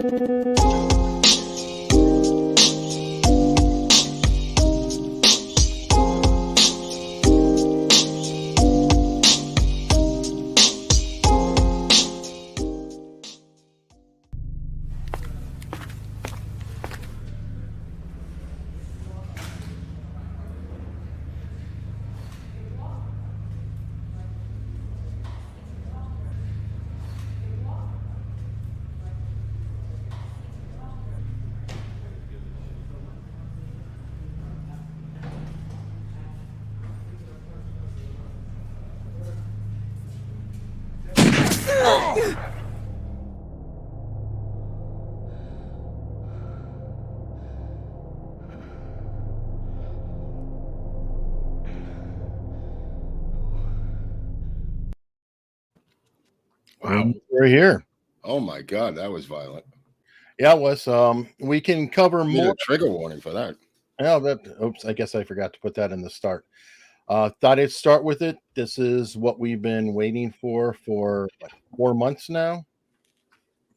Wow. We're here. Oh my God, that was violent. Yeah, it was. We can cover Need more. a trigger warning for that. Yeah, oops, I guess I forgot to put that in the start. Thought I'd start with it. This is what we've been waiting for what, 4 months now,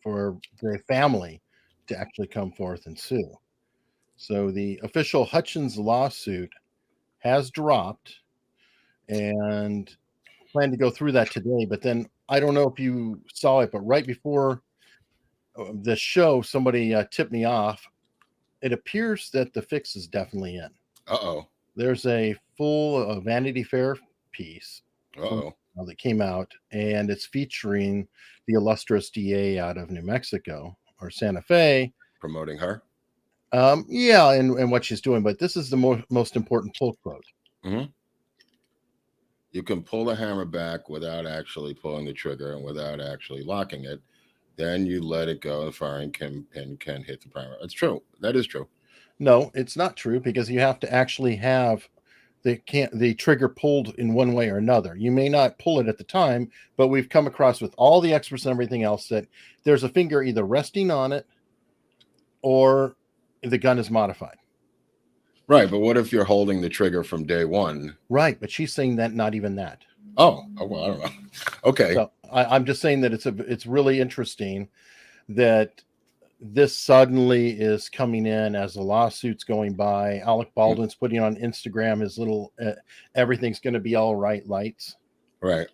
for the family to actually come forth and sue. So the official Hutchins lawsuit has dropped, and plan to go through that today. But then I don't know if you saw it, but right before the show, somebody tipped me off. It appears that the fix is definitely in. Uh-oh. There's a full Vanity Fair piece that came out, and it's featuring the illustrious DA out of New Mexico or Santa Fe. Promoting her? Yeah, and what she's doing. But this is the most important pull quote. Mm-hmm. You can pull the hammer back without actually pulling the trigger and without actually locking it. Then you let it go. The firing pin can hit the primer. It's true. That is true. No, it's not true, because you have to actually have the trigger pulled in one way or another. You may not pull it at the time, but we've come across with all the experts and everything else that there's a finger either resting on it or the gun is modified. Right, but what if you're holding the trigger from day one? Right, but she's saying that not even that. Oh well, I don't know. Okay. So I'm just saying that it's really interesting that this suddenly is coming in as the lawsuit's going by. Alec Baldwin's putting on Instagram his little everything's going to be all right lights. Right.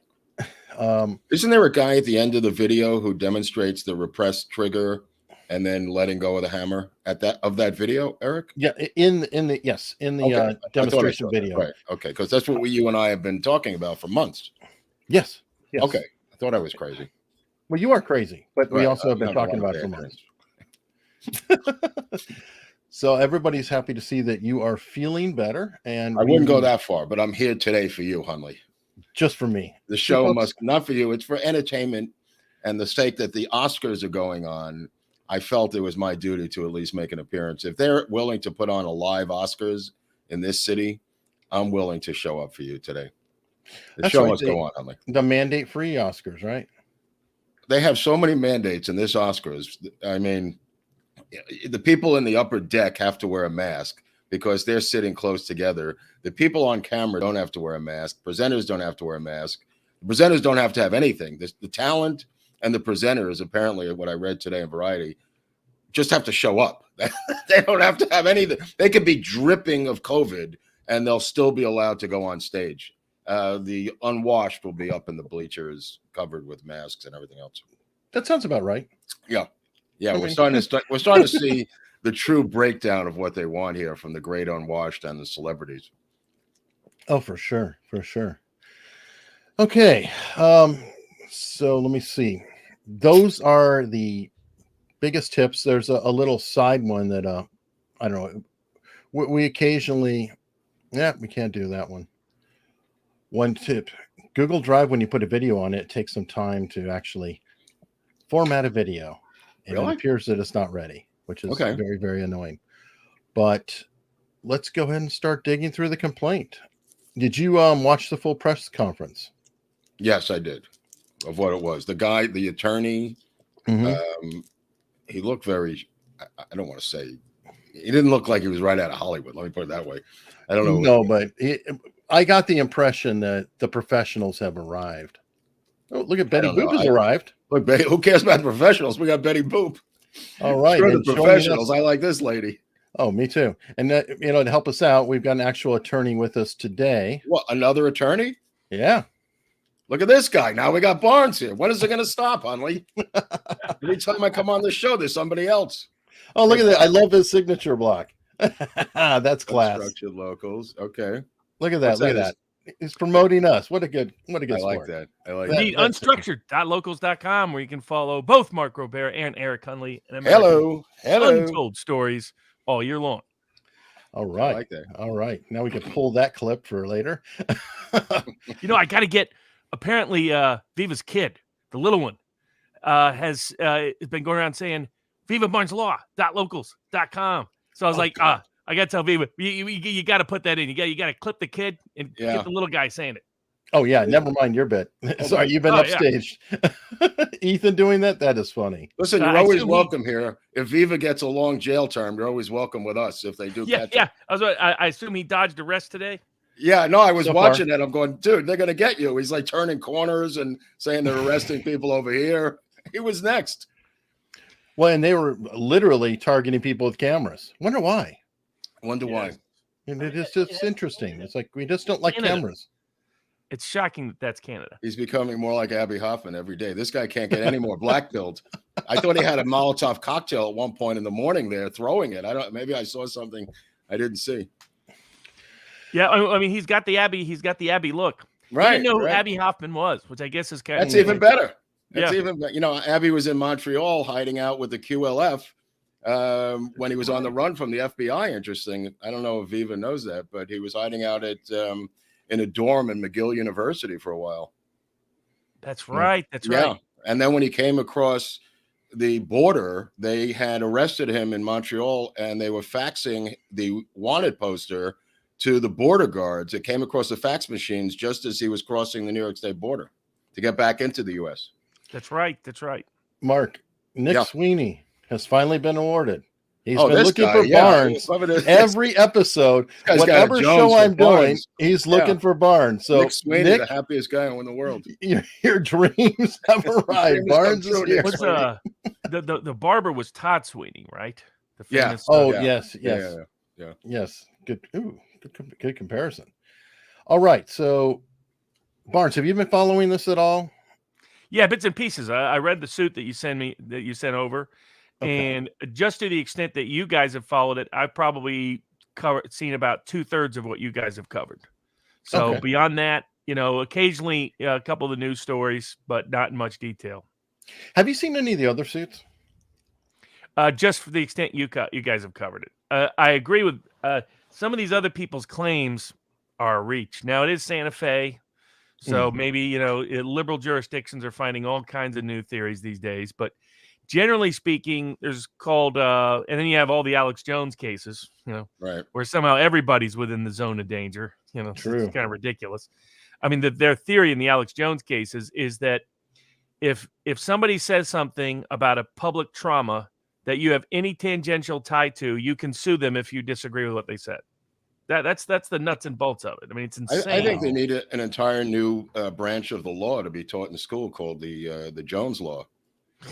Isn't there a guy at the end of the video who demonstrates the repressed trigger and then letting go of the hammer at that video, Eric? Yeah, in the demonstration video. Right. Okay, because that's what you and I have been talking about for months. Yes. Okay. I thought I was crazy. Well, you are crazy, but we also have been talking about it for months. So everybody's happy to see that you are feeling better. And I wouldn't go that far, but I'm here today for you, Hunley. Just for me. The show must not for you. It's for entertainment and the sake that the Oscars are going on. I felt it was my duty to at least make an appearance. If they're willing to put on a live Oscars in this city, I'm willing to show up for you today. The show must go on, Hunley. The mandate-free Oscars, right? They have so many mandates in this Oscars. I mean, the people in the upper deck have to wear a mask because they're sitting close together. The people on camera don't have to wear a mask. Presenters don't have to wear a mask. The presenters don't have to have anything. The talent and the presenters, apparently, what I read today in Variety, just have to show up. They don't have to have anything. They could be dripping of COVID, and they'll still be allowed to go on stage. The unwashed will be up in the bleachers, covered with masks and everything else. That sounds about right. Yeah. We're starting to see the true breakdown of what they want here from the great unwashed and the celebrities. Oh, for sure. Okay. So let me see. Those are the biggest tips. There's a little side one that I don't know. We occasionally, we can't do that one. One tip: Google Drive, when you put a video on it, it takes some time to actually format a video. And It appears that it's not ready, which is very, very annoying. But let's go ahead and start digging through the complaint. Did you watch the full press conference? Yes, I did. Of what it was. The guy, the attorney, he looked very, I don't want to say, he didn't look like he was right out of Hollywood. Let me put it that way. I don't know. No, but I got the impression that the professionals have arrived. Oh, look at Betty Boop has arrived. Look, who cares about the professionals? We got Betty Boop. All right. Screw the And joining professionals. us. I like this lady. Oh, me too. And to help us out, we've got an actual attorney with us today. What, another attorney? Yeah. Look at this guy. Now we got Barnes here. When is it going to stop, Hunley? Anytime I come on the show, there's somebody else. Oh, look at that. I love his signature block. That's class. Unstructured locals. Okay. Look at that. Look at that. He's promoting us. What a good I like sport. that. I like Indeed, that. unstructured.locals.com, where you can follow both Mark Groubert and Eric Hunley and Hello. untold stories all year long. All right. I like that. All right. Now we can pull that clip for later. I got to get, apparently, Viva's kid, the little one, has been going around saying, VivaBarnesLaw.locals.com. So I was like, I got to tell Viva, you got to put that in. You got to clip the kid and get the little guy saying it. Oh, yeah. Never mind your bit. Sorry, you've been upstaged. Yeah. Ethan doing that? That is funny. Listen, you're always welcome here. If Viva gets a long jail term, you're always welcome with us if they do catch him. I assume he dodged arrest today? Yeah, no, I was watching that. I'm going, dude, they're going to get you. He's like turning corners and saying they're arresting people over here. He was next. Well, and they were literally targeting people with cameras. Wonder why. Why. And it is just interesting. It's like we just don't like cameras. It's shocking that that's Canada. He's becoming more like Abby Hoffman every day. This guy can't get any more black-pilled. I thought he had a Molotov cocktail at one point in the morning there, throwing it. Maybe I saw something I didn't see. Yeah, I mean, he's got the Abby look. Right. I didn't know who Abby Hoffman was, which I guess is kind of... That's even better. That's even, Abby was in Montreal hiding out with the QLF when he was on the run from the FBI. Interesting. I don't know if Viva knows that, but he was hiding out at in a dorm in McGill University for a while. That's right. That's right. right. And then when he came across the border, they had arrested him in Montreal, and they were faxing the wanted poster to the border guards. It came across the fax machines just as he was crossing the New York State border to get back into the U.S. That's right. That's right. Mark, Nick Sweeney has finally been awarded. He's been looking for Barnes every episode. Whatever show I'm doing, he's looking for Barnes. So Nick Sweeney, the happiest guy in the world. Your dreams have arrived. Barnes is here. The barber was Todd Sweeney, right? The famous, yes. Good. Ooh, good comparison. All right. So, Barnes, have you been following this at all? Yeah, bits and pieces. I read the suit that you sent over. Okay. And just to the extent that you guys have followed it, I've probably seen about 2/3 of what you guys have covered. So beyond that, occasionally a couple of the news stories, but not in much detail. Have you seen any of the other suits? Just for the extent you guys have covered it. I agree with some of these other people's claims are a reach. Now, it is Santa Fe, so maybe, liberal jurisdictions are finding all kinds of new theories these days, but generally speaking, there's called, and then you have all the Alex Jones cases, right, where somehow everybody's within the zone of danger. True. It's kind of ridiculous. I mean, their theory in the Alex Jones cases is that if somebody says something about a public trauma that you have any tangential tie to, you can sue them if you disagree with what they said. That's the nuts and bolts of it. I mean, it's insane. I think they need an entire new branch of the law to be taught in school called the Jones Law.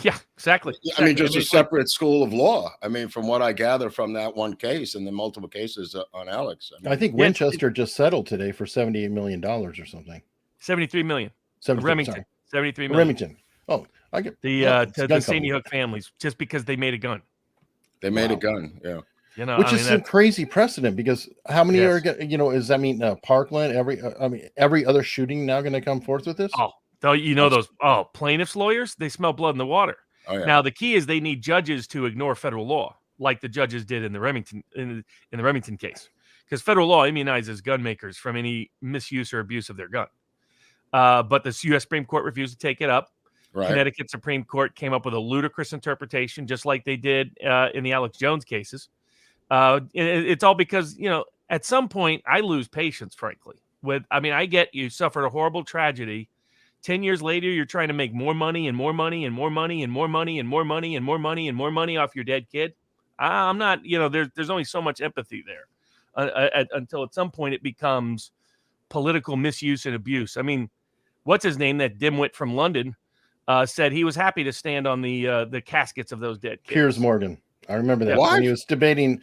Yeah, exactly. I mean, just a separate school of law. I mean, from what I gather from that one case and the multiple cases on Alex. I think Winchester just settled today for $78 million or something. 73 million. Remington. Sorry. 73 million. Remington. Oh, I get the Sandy Hook families just because they made a gun. They made a gun, yeah. Which is a crazy precedent because how many are does that mean Parkland? Every other shooting now going to come forth with this? Those plaintiffs' lawyers, they smell blood in the water. Oh, yeah. Now the key is they need judges to ignore federal law, like the judges did in the Remington in the Remington case, because federal law immunizes gun makers from any misuse or abuse of their gun. But the U.S. Supreme Court refused to take it up. Right. Connecticut Supreme Court came up with a ludicrous interpretation, just like they did in the Alex Jones cases. It's all because at some point I lose patience, frankly. I get you suffered a horrible tragedy. 10 years later, you're trying to make more money and more money and more money and more money and more money and more money and more money off your dead kid. I'm not, there's only so much empathy there until at some point it becomes political misuse and abuse. I mean, what's his name? That dimwit from London said he was happy to stand on the caskets of those dead kids. Piers Morgan. I remember that. What? When he was debating,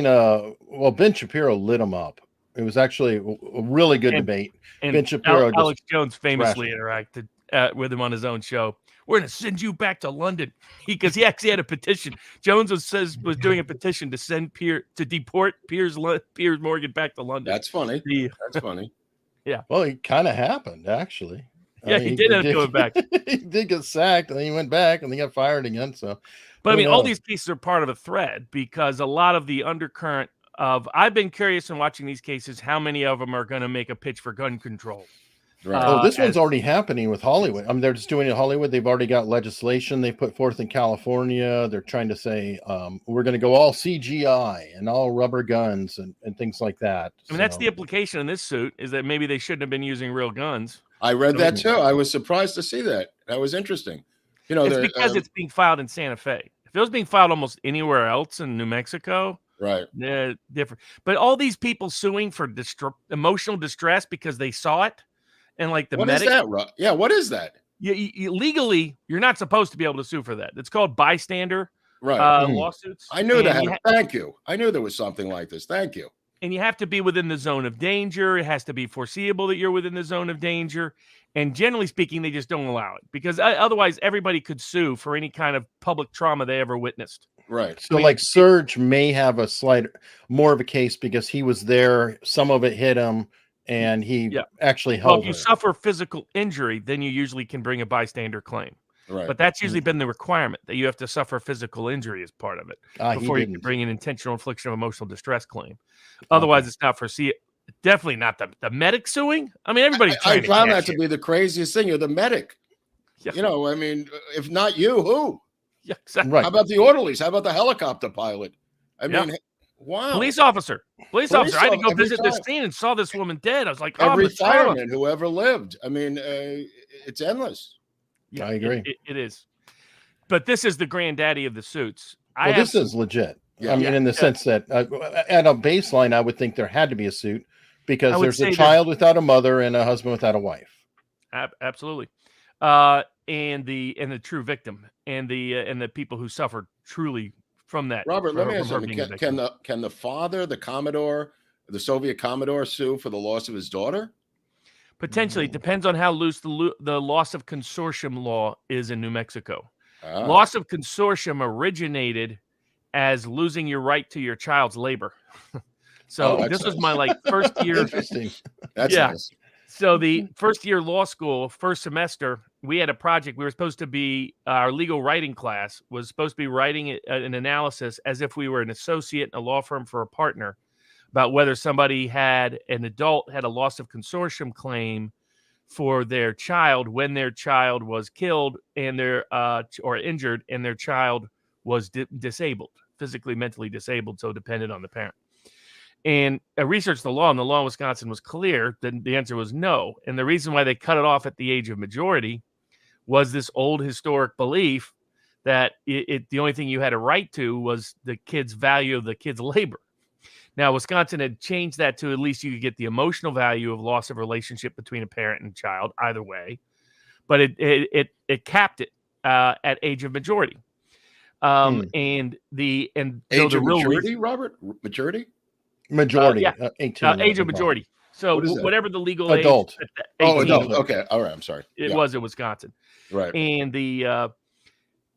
well, Ben Shapiro lit him up. It was actually a really good debate. And Ben Shapiro Alex Jones famously interacted with him on his own show. We're going to send you back to London because he actually had a petition. Jones was doing a petition to deport Piers Morgan back to London. That's funny. That's funny. Yeah. Well, it kind of happened actually. Yeah, he did end up going back. He did get sacked, and then he went back, and he got fired again. So, but I mean, all these cases are part of a thread because a lot of the undercurrent of I've been curious in watching these cases, how many of them are going to make a pitch for gun control. Right. This one's already happening with Hollywood. I mean, they're just doing it in Hollywood. They've already got legislation they put forth in California. They're trying to say we're going to go all CGI and all rubber guns and things like that. I mean, that's the implication in this suit is that maybe they shouldn't have been using real guns. I read that too. I was surprised to see that. That was interesting. You know, it's because it's being filed in Santa Fe. If it was being filed almost anywhere else in New Mexico, right, different. But all these people suing for emotional distress because they saw it, and like the what medic, is that? Yeah, what is that? Legally, you're not supposed to be able to sue for that. It's called bystander lawsuits. I knew that. Thank you. I knew there was something like this. Thank you. And you have to be within the zone of danger. It has to be foreseeable that you're within the zone of danger. And generally speaking, they just don't allow it because otherwise everybody could sue for any kind of public trauma they ever witnessed. Right. So like Serge may have a slight more of a case because he was there. Some of it hit him and he actually helped. Well, if you suffer physical injury, then you usually can bring a bystander claim. Right. But that's usually been the requirement that you have to suffer physical injury as part of it before you can bring an intentional infliction of emotional distress claim. Otherwise, it's not foreseeable. Definitely not the medic suing. I mean, everybody's trying to found that to be the craziest thing. You're the medic. Yeah. You know, I mean, if not you, who? Yeah, exactly. Right. How about the orderlies? How about the helicopter pilot? I mean, wow. Police officer. I had to go visit this scene and saw this woman dead. I was like, every fireman who ever lived. I mean, it's endless. Yeah, I agree. It is. But this is the granddaddy of the suits. This is legit. Yeah. I mean, in the sense that at a baseline, I would think there had to be a suit because there's a child without a mother and a husband without a wife. Absolutely. And the true victim and the people who suffered truly from that. Robert, let me ask you, can the father, the Commodore, the Soviet Commodore sue for the loss of his daughter? Potentially. It depends on how loose the loss of consortium law is in New Mexico. Loss of consortium originated as losing your right to your child's labor. So this was my first year. Interesting. That's nice. So the first year law school, first semester, we had a project. We were supposed to be, our legal writing class was supposed to be writing an analysis as if we were an associate in a law firm for a partner about whether somebody an adult had a loss of consortium claim for their child when their child was killed and or injured and their child was disabled, physically, mentally disabled, so dependent on the parent. And I researched the law, and the law in Wisconsin was clear. The answer was no. And the reason why they cut it off at the age of majority was this old historic belief that the only thing you had a right to was the kid's value of the kid's labor. Now, Wisconsin had changed that to at least you could get the emotional value of loss of relationship between a parent and child, either way. But it capped it at age of majority. And age of maturity, Robert? Maturity? Majority, 18. Age of majority. So whatever the legal adult. age. Adult. Okay. All right. I'm sorry. It was in Wisconsin. Right. And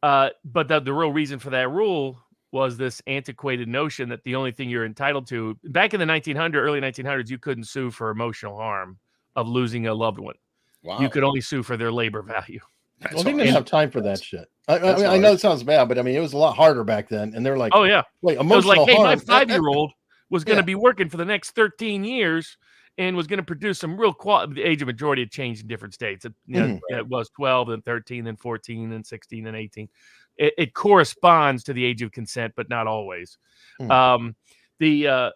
but the real reason for that rule was this antiquated notion that the only thing you're entitled to back in the early 1900s, you couldn't sue for emotional harm of losing a loved one. Wow. You could only sue for their labor value. Well, they didn't have time for that shit. I know it sounds bad, but I mean, it was a lot harder back then. And they're like, oh yeah, wait, emotional harm. Hey, my 5-year-old was going to be working for the next 13 years and was going to produce some real quality. The age of majority had changed in different states. It was 12, then 13, then 14, then 16, and 18. It corresponds to the age of consent, but not always. But for that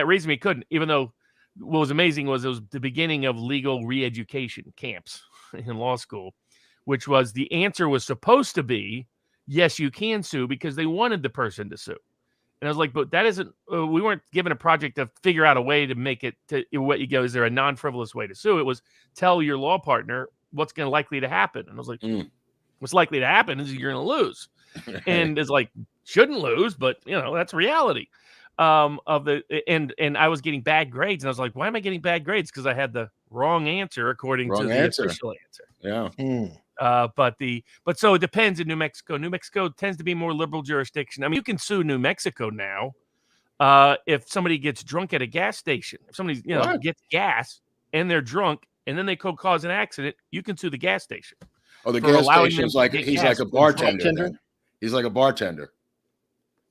reason, we couldn't. Even though what was amazing was it was the beginning of legal re-education camps in law school, which was the answer was supposed to be yes, you can sue because they wanted the person to sue. And I was like, but that isn't, we weren't given a project to figure out a way to make it to what you go. Is there a non-frivolous way to sue? It was tell your law partner what's going to likely to happen. And I was like, Mm. what's likely to happen is you're going to lose. And it's like, shouldn't lose, but that's reality. And I was getting bad grades, and I was like, why am I getting bad grades? Because I had the wrong answer according to the official answer. Yeah. But so it depends in New Mexico. New Mexico tends to be more liberal jurisdiction. I mean, you can sue New Mexico now if somebody gets drunk at a gas station. If somebody gets gas and they're drunk and then they cause an accident, you can sue the gas station. Oh, the gas station's like he's like a bartender. He's like a bartender.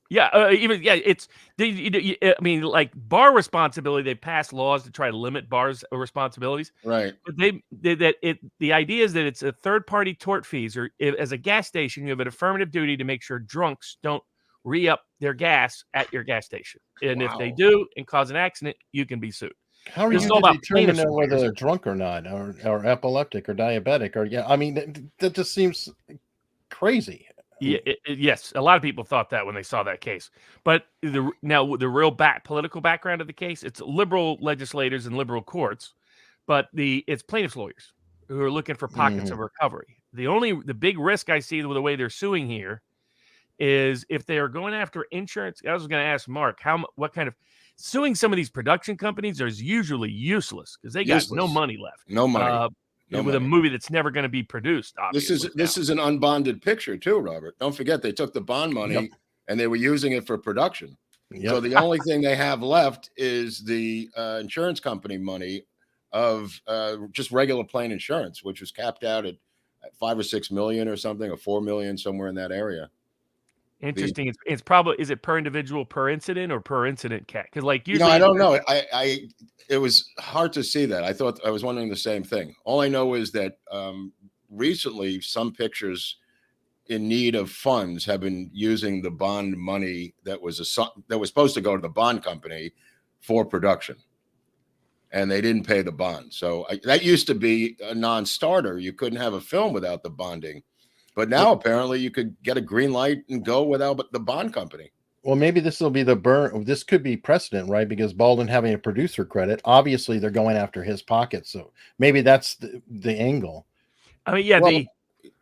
Yeah, it's I mean, like bar responsibility. They pass laws to try to limit bars' responsibilities, right? But the idea is that it's a third-party tort fees, or as a gas station, you have an affirmative duty to make sure drunks don't re-up their gas at your gas station, and if they do and cause an accident, you can be sued. How are you to determine whether they're drunk or not, or epileptic or diabetic, or I mean, that just seems crazy. Yeah, yes, a lot of people thought that when they saw that case. But the real political background of the case, it's liberal legislators and liberal courts, but it's plaintiffs' lawyers who are looking for pockets of recovery. The big risk I see with the way they're suing here is if they are going after insurance. I was going to ask Mark what kind of suing some of these production companies is usually useless because they got no money left. No money. With a movie that's never going to be produced. Obviously, this is an unbonded picture too, Robert. Don't forget they took the bond money and they were using it for production. Yep. So the only thing they have left is the insurance company money of just regular plain insurance, which was capped out at 5 or 6 million or something, or 4 million, somewhere in that area. Interesting. It's probably, is it per individual, per incident, or per incident cat? Because like usually, I don't know. It was hard to see that. I was wondering the same thing. All I know is that recently some pictures in need of funds have been using the bond money that was supposed to go to the bond company for production, and they didn't pay the bond. So that used to be a non-starter. You couldn't have a film without the bonding. But now apparently you could get a green light and go without the bond company. Well, maybe this will be the burn. This could be precedent, right? Because Baldwin having a producer credit, obviously they're going after his pocket. So maybe that's the angle. I mean,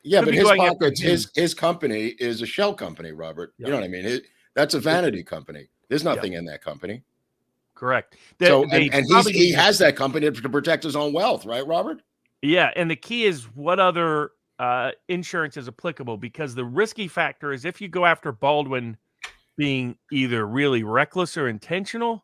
but his pockets, his company is a shell company, Robert. Yeah. You know what I mean? That's a vanity company. There's nothing in that company. Correct. He has that company to protect his own wealth, right, Robert? Yeah, and the key is what other insurance is applicable, because the risky factor is if you go after Baldwin being either really reckless or intentional,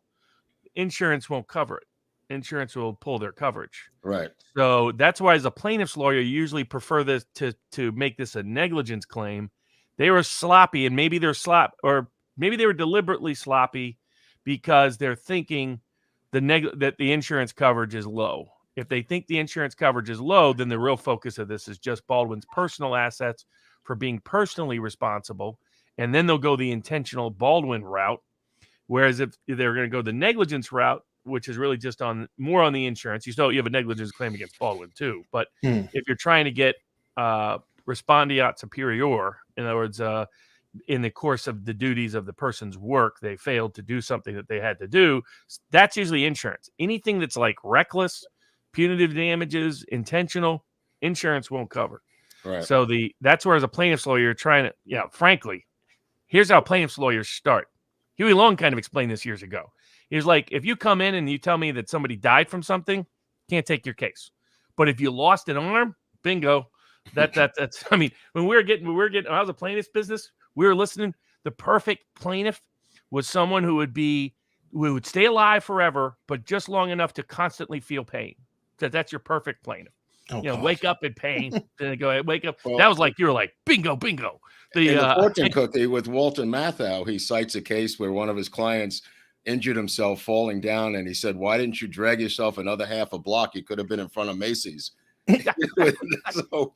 insurance won't cover it. Insurance will pull their coverage. Right. So that's why, as a plaintiff's lawyer, you usually prefer this to make this a negligence claim. They were sloppy, and maybe they're or maybe they were deliberately sloppy because they're thinking that the insurance coverage is low. If they think the insurance coverage is low, then the real focus of this is just Baldwin's personal assets for being personally responsible. And then they'll go the intentional Baldwin route. Whereas if they're going to go the negligence route, which is really just more on the insurance, you have a negligence claim against Baldwin too. But if you're trying to get respondeat superior, in other words, in the course of the duties of the person's work, they failed to do something that they had to do, that's usually insurance. Anything that's like reckless, punitive damages, intentional, insurance won't cover. Right. So that's where, as a plaintiff's lawyer, you're trying to, frankly, here's how plaintiff's lawyers start. Huey Long kind of explained this years ago. He was like, if you come in and you tell me that somebody died from something, can't take your case. But if you lost an arm, bingo. That's I mean, when we were getting when I was a plaintiff's business, we were listening. The perfect plaintiff was someone who would stay alive forever, but just long enough to constantly feel pain. That's your perfect plaintiff. Wake up in pain, then go wake up. Well, that was like, you were like, bingo. The fortune cookie with Walton Matthau, he cites a case where one of his clients injured himself falling down, and he said, "Why didn't you drag yourself another half a block? You could have been in front of Macy's." So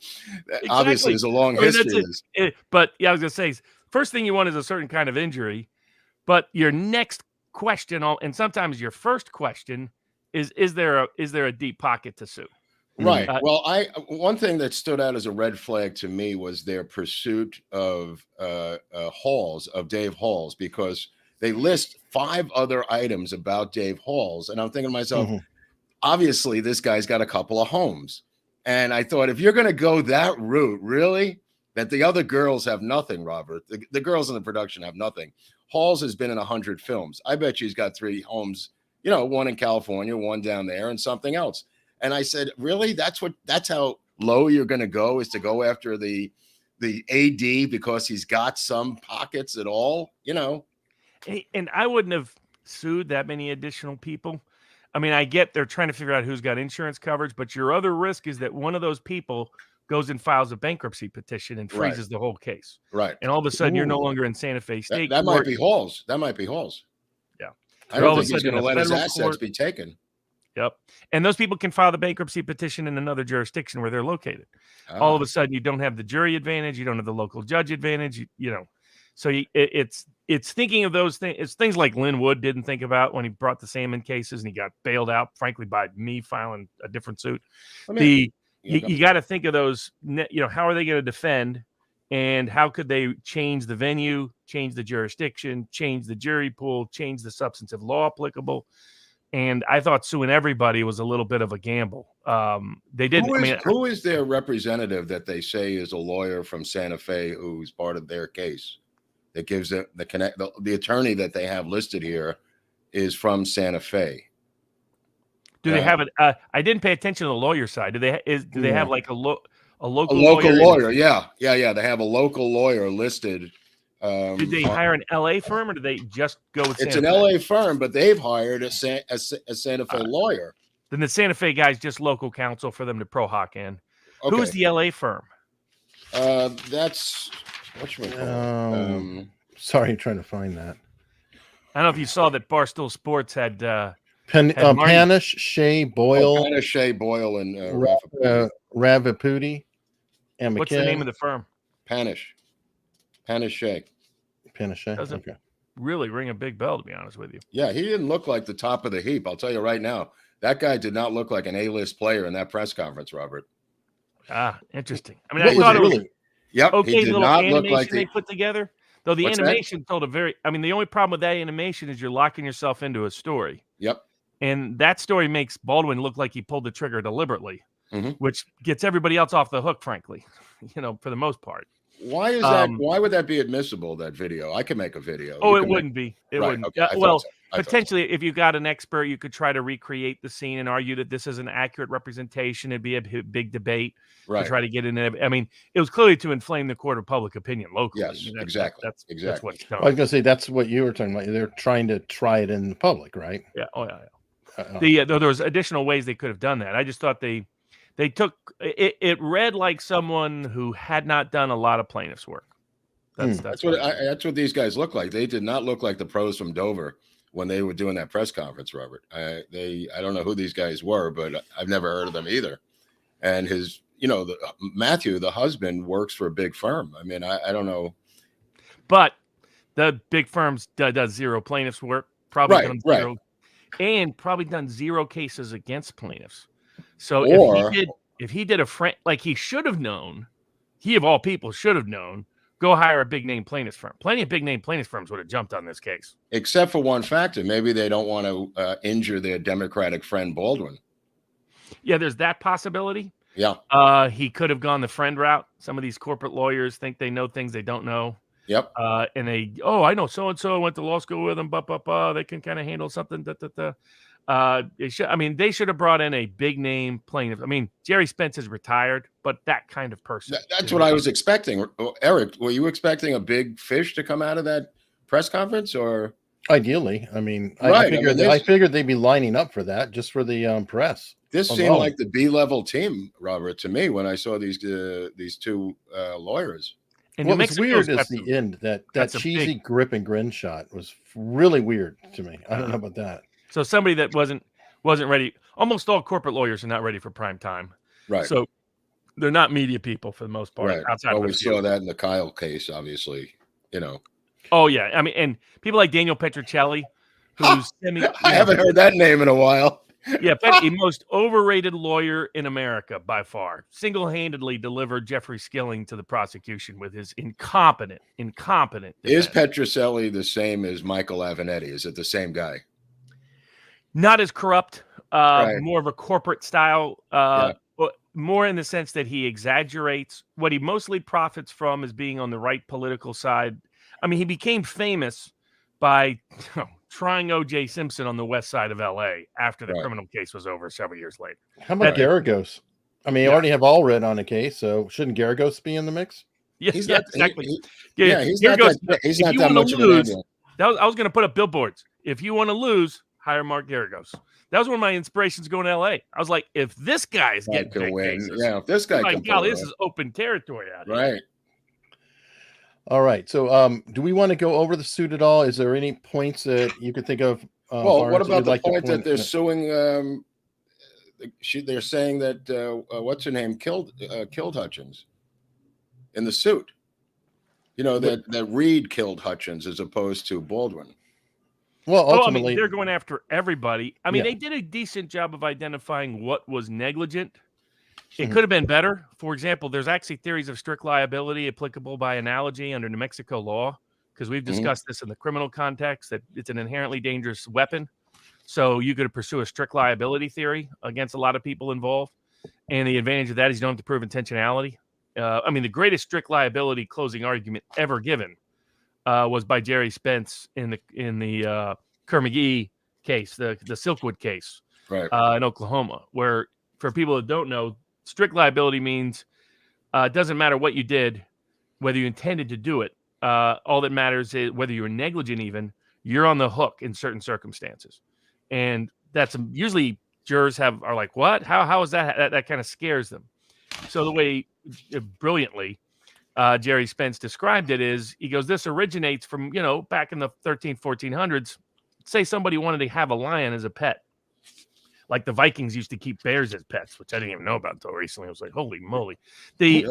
obviously, there's a long history. But I was gonna say, first thing you want is a certain kind of injury, but your next question, and sometimes your first question, is there a deep pocket to sue? Right. Well, one thing that stood out as a red flag to me was their pursuit of Dave Halls, because they list 5 other items about Dave Halls, and I'm thinking to myself, obviously this guy's got a couple of homes. And I thought, if you're going to go that route, really, that the other girls have nothing, Robert. The girls in the production have nothing. Halls has been in 100 films. I bet you he's got 3 homes, one in California, one down there, and something else. And I said, really? That's how low you're going to go, is to go after the AD because he's got some pockets at all, And I wouldn't have sued that many additional people. I mean, I get they're trying to figure out who's got insurance coverage, but your other risk is that one of those people goes and files a bankruptcy petition and freezes the whole case. Right. And all of a sudden, you're no longer in Santa Fe State That Court. might be Halls. That might be Halls. Yeah. I don't think he's going to let his assets be taken. Yep. And those people can file the bankruptcy petition in another jurisdiction where they're located. All of a sudden, you don't have the jury advantage. You don't have the local judge advantage. So it's thinking of those things. It's things like Lynn Wood didn't think about when he brought the salmon cases and he got bailed out, frankly, by me filing a different suit. You got to think of those, how are they going to defend, and how could they change the venue, change the jurisdiction, change the jury pool, change the substantive law applicable. And I thought suing everybody was a little bit of a gamble. They didn't. Who is their representative that they say is a lawyer from Santa Fe who's part of their case? That gives the attorney that they have listed here is from Santa Fe. Do they have it? I didn't pay attention to the lawyer side. Do they have like a local lawyer? Yeah. They have a local lawyer listed. Did they hire an LA firm, or did they just go with It's Santa an Fe? LA firm, but they've hired a Santa Fe lawyer. Then the Santa Fe guy's just local counsel for them to pro hoc in. Okay. Who's the LA firm? That's sorry, I'm trying to find that. I don't know if you saw that Barstool Sports had Panish, Shea, Boyle, Panish, Shea, Boyle, and Ravipudi. And what's the name of the firm? Panish, Shea. Doesn't really ring a big bell, to be honest with you. Yeah, he didn't look like the top of the heap. I'll tell you right now, that guy did not look like an A-list player in that press conference, Robert. Interesting. I mean, I thought it was okay. He did Little not animation look like they put together. Though the animation told the only problem with that animation is you're locking yourself into a story. Yep. And that story makes Baldwin look like he pulled the trigger deliberately, which gets everybody else off the hook, frankly, for the most part. Why is that? Why would that be admissible, that video? I can make a video. It wouldn't be. It wouldn't. Okay. Potentially, if you got an expert, you could try to recreate the scene and argue that this is an accurate representation. It'd be a big debate to try to get in it. I mean, it was clearly to inflame the court of public opinion locally. Yes, exactly. That's what's done. I was going to say that's what you were talking about. They're trying to try it in the public, right? Yeah. Oh yeah. There was additional ways they could have done that. I just thought they took it. It read like someone who had not done a lot of plaintiff's work. That's what these guys look like. They did not look like the pros from Dover when they were doing that press conference, Robert. I don't know who these guys were, but I've never heard of them either. And Matthew, the husband, works for a big firm. I mean, I don't know. But the big firms does zero plaintiffs work, probably done zero, and probably done zero cases against plaintiffs. So if he did a friend, like he should have known, he of all people should have known, go hire a big name plaintiffs firm. Plenty of big name plaintiffs firms would have jumped on this case. Except for one factor. Maybe they don't want to injure their Democratic friend Baldwin. Yeah, there's that possibility. Yeah. He could have gone the friend route. Some of these corporate lawyers think they know things they don't know. Yep. And I know so-and-so went to law school with them, they can kind of handle something. They should have brought in a big name plaintiff. I mean, Jerry Spence is retired, but that kind of person. That's what I was expecting. Eric, were you expecting a big fish to come out of that press conference, or? Ideally, I mean, I figured they'd be lining up for that, just for the press. This seemed like the B-level team, Robert, to me when I saw these two lawyers. And what was weird is the end, that cheesy grip and grin shot was really weird to me. I don't know about that. So somebody that wasn't ready. Almost all corporate lawyers are not ready for prime time. Right. So they're not media people for the most part. Right. Outside of we saw that in the Kyle case, obviously. Oh yeah. I mean, and people like Daniel Petrocelli, who's I haven't heard that name in a while. Yeah, the most overrated lawyer in America by far. Single-handedly delivered Jeffrey Skilling to the prosecution with his incompetent defense. Is Petrocelli the same as Michael Avenatti? Is it the same guy? Not as corrupt, more of a corporate style. more in the sense that he exaggerates. What he mostly profits from is being on the right political side. I mean, he became famous by trying O.J. Simpson on the west side of L.A. after the Right. criminal case was over several years later. How about Right. Garagos? I mean, you Yeah. already have Allred on a case, so shouldn't Garagos be in the mix? Yeah, He's yeah, not. exactly. He's Here not goes. that. He's If not you that wanna much of an lose, ambulance. I was going to put up billboards. If you want to lose, hire Mark Garagos. That was one of my inspirations going to L.A. I was like, if this guy is getting Can big win. cases, Yeah, if this guy my can God, pull it this off. is open territory out here. Right. All right. So, do we want to go over the suit at all? Is there any points that you could think of? Well, what Barnes, that about you'd the like to point that they're no. suing? They're saying that what's her name killed Hutchins in the suit. You know that Reed killed Hutchins as opposed to Baldwin. Well, Oh, I ultimately, mean, they're going after everybody. I mean, Yeah. they did a decent job of identifying what was negligent. It could have been better. For example, there's actually theories of strict liability applicable by analogy under New Mexico law, because we've discussed this in the criminal context, that it's an inherently dangerous weapon. So you could pursue a strict liability theory against a lot of people involved. And the advantage of that is you don't have to prove intentionality. I mean, the greatest strict liability closing argument ever given was by Jerry Spence in the Kerr-McGee case, the Silkwood case, Right. in Oklahoma, where, for people that don't know, strict liability means it doesn't matter what you did, whether you intended to do it. All that matters is whether you were negligent. Even you're on the hook in certain circumstances, and that's usually jurors are like, "What? How is that?" That kind of scares them. So the way brilliantly Jerry Spence described it is, he goes, this originates from, back in the 1400s. Say somebody wanted to have a lion as a pet. Like the Vikings used to keep bears as pets, which I didn't even know about until recently. I was like, holy moly. They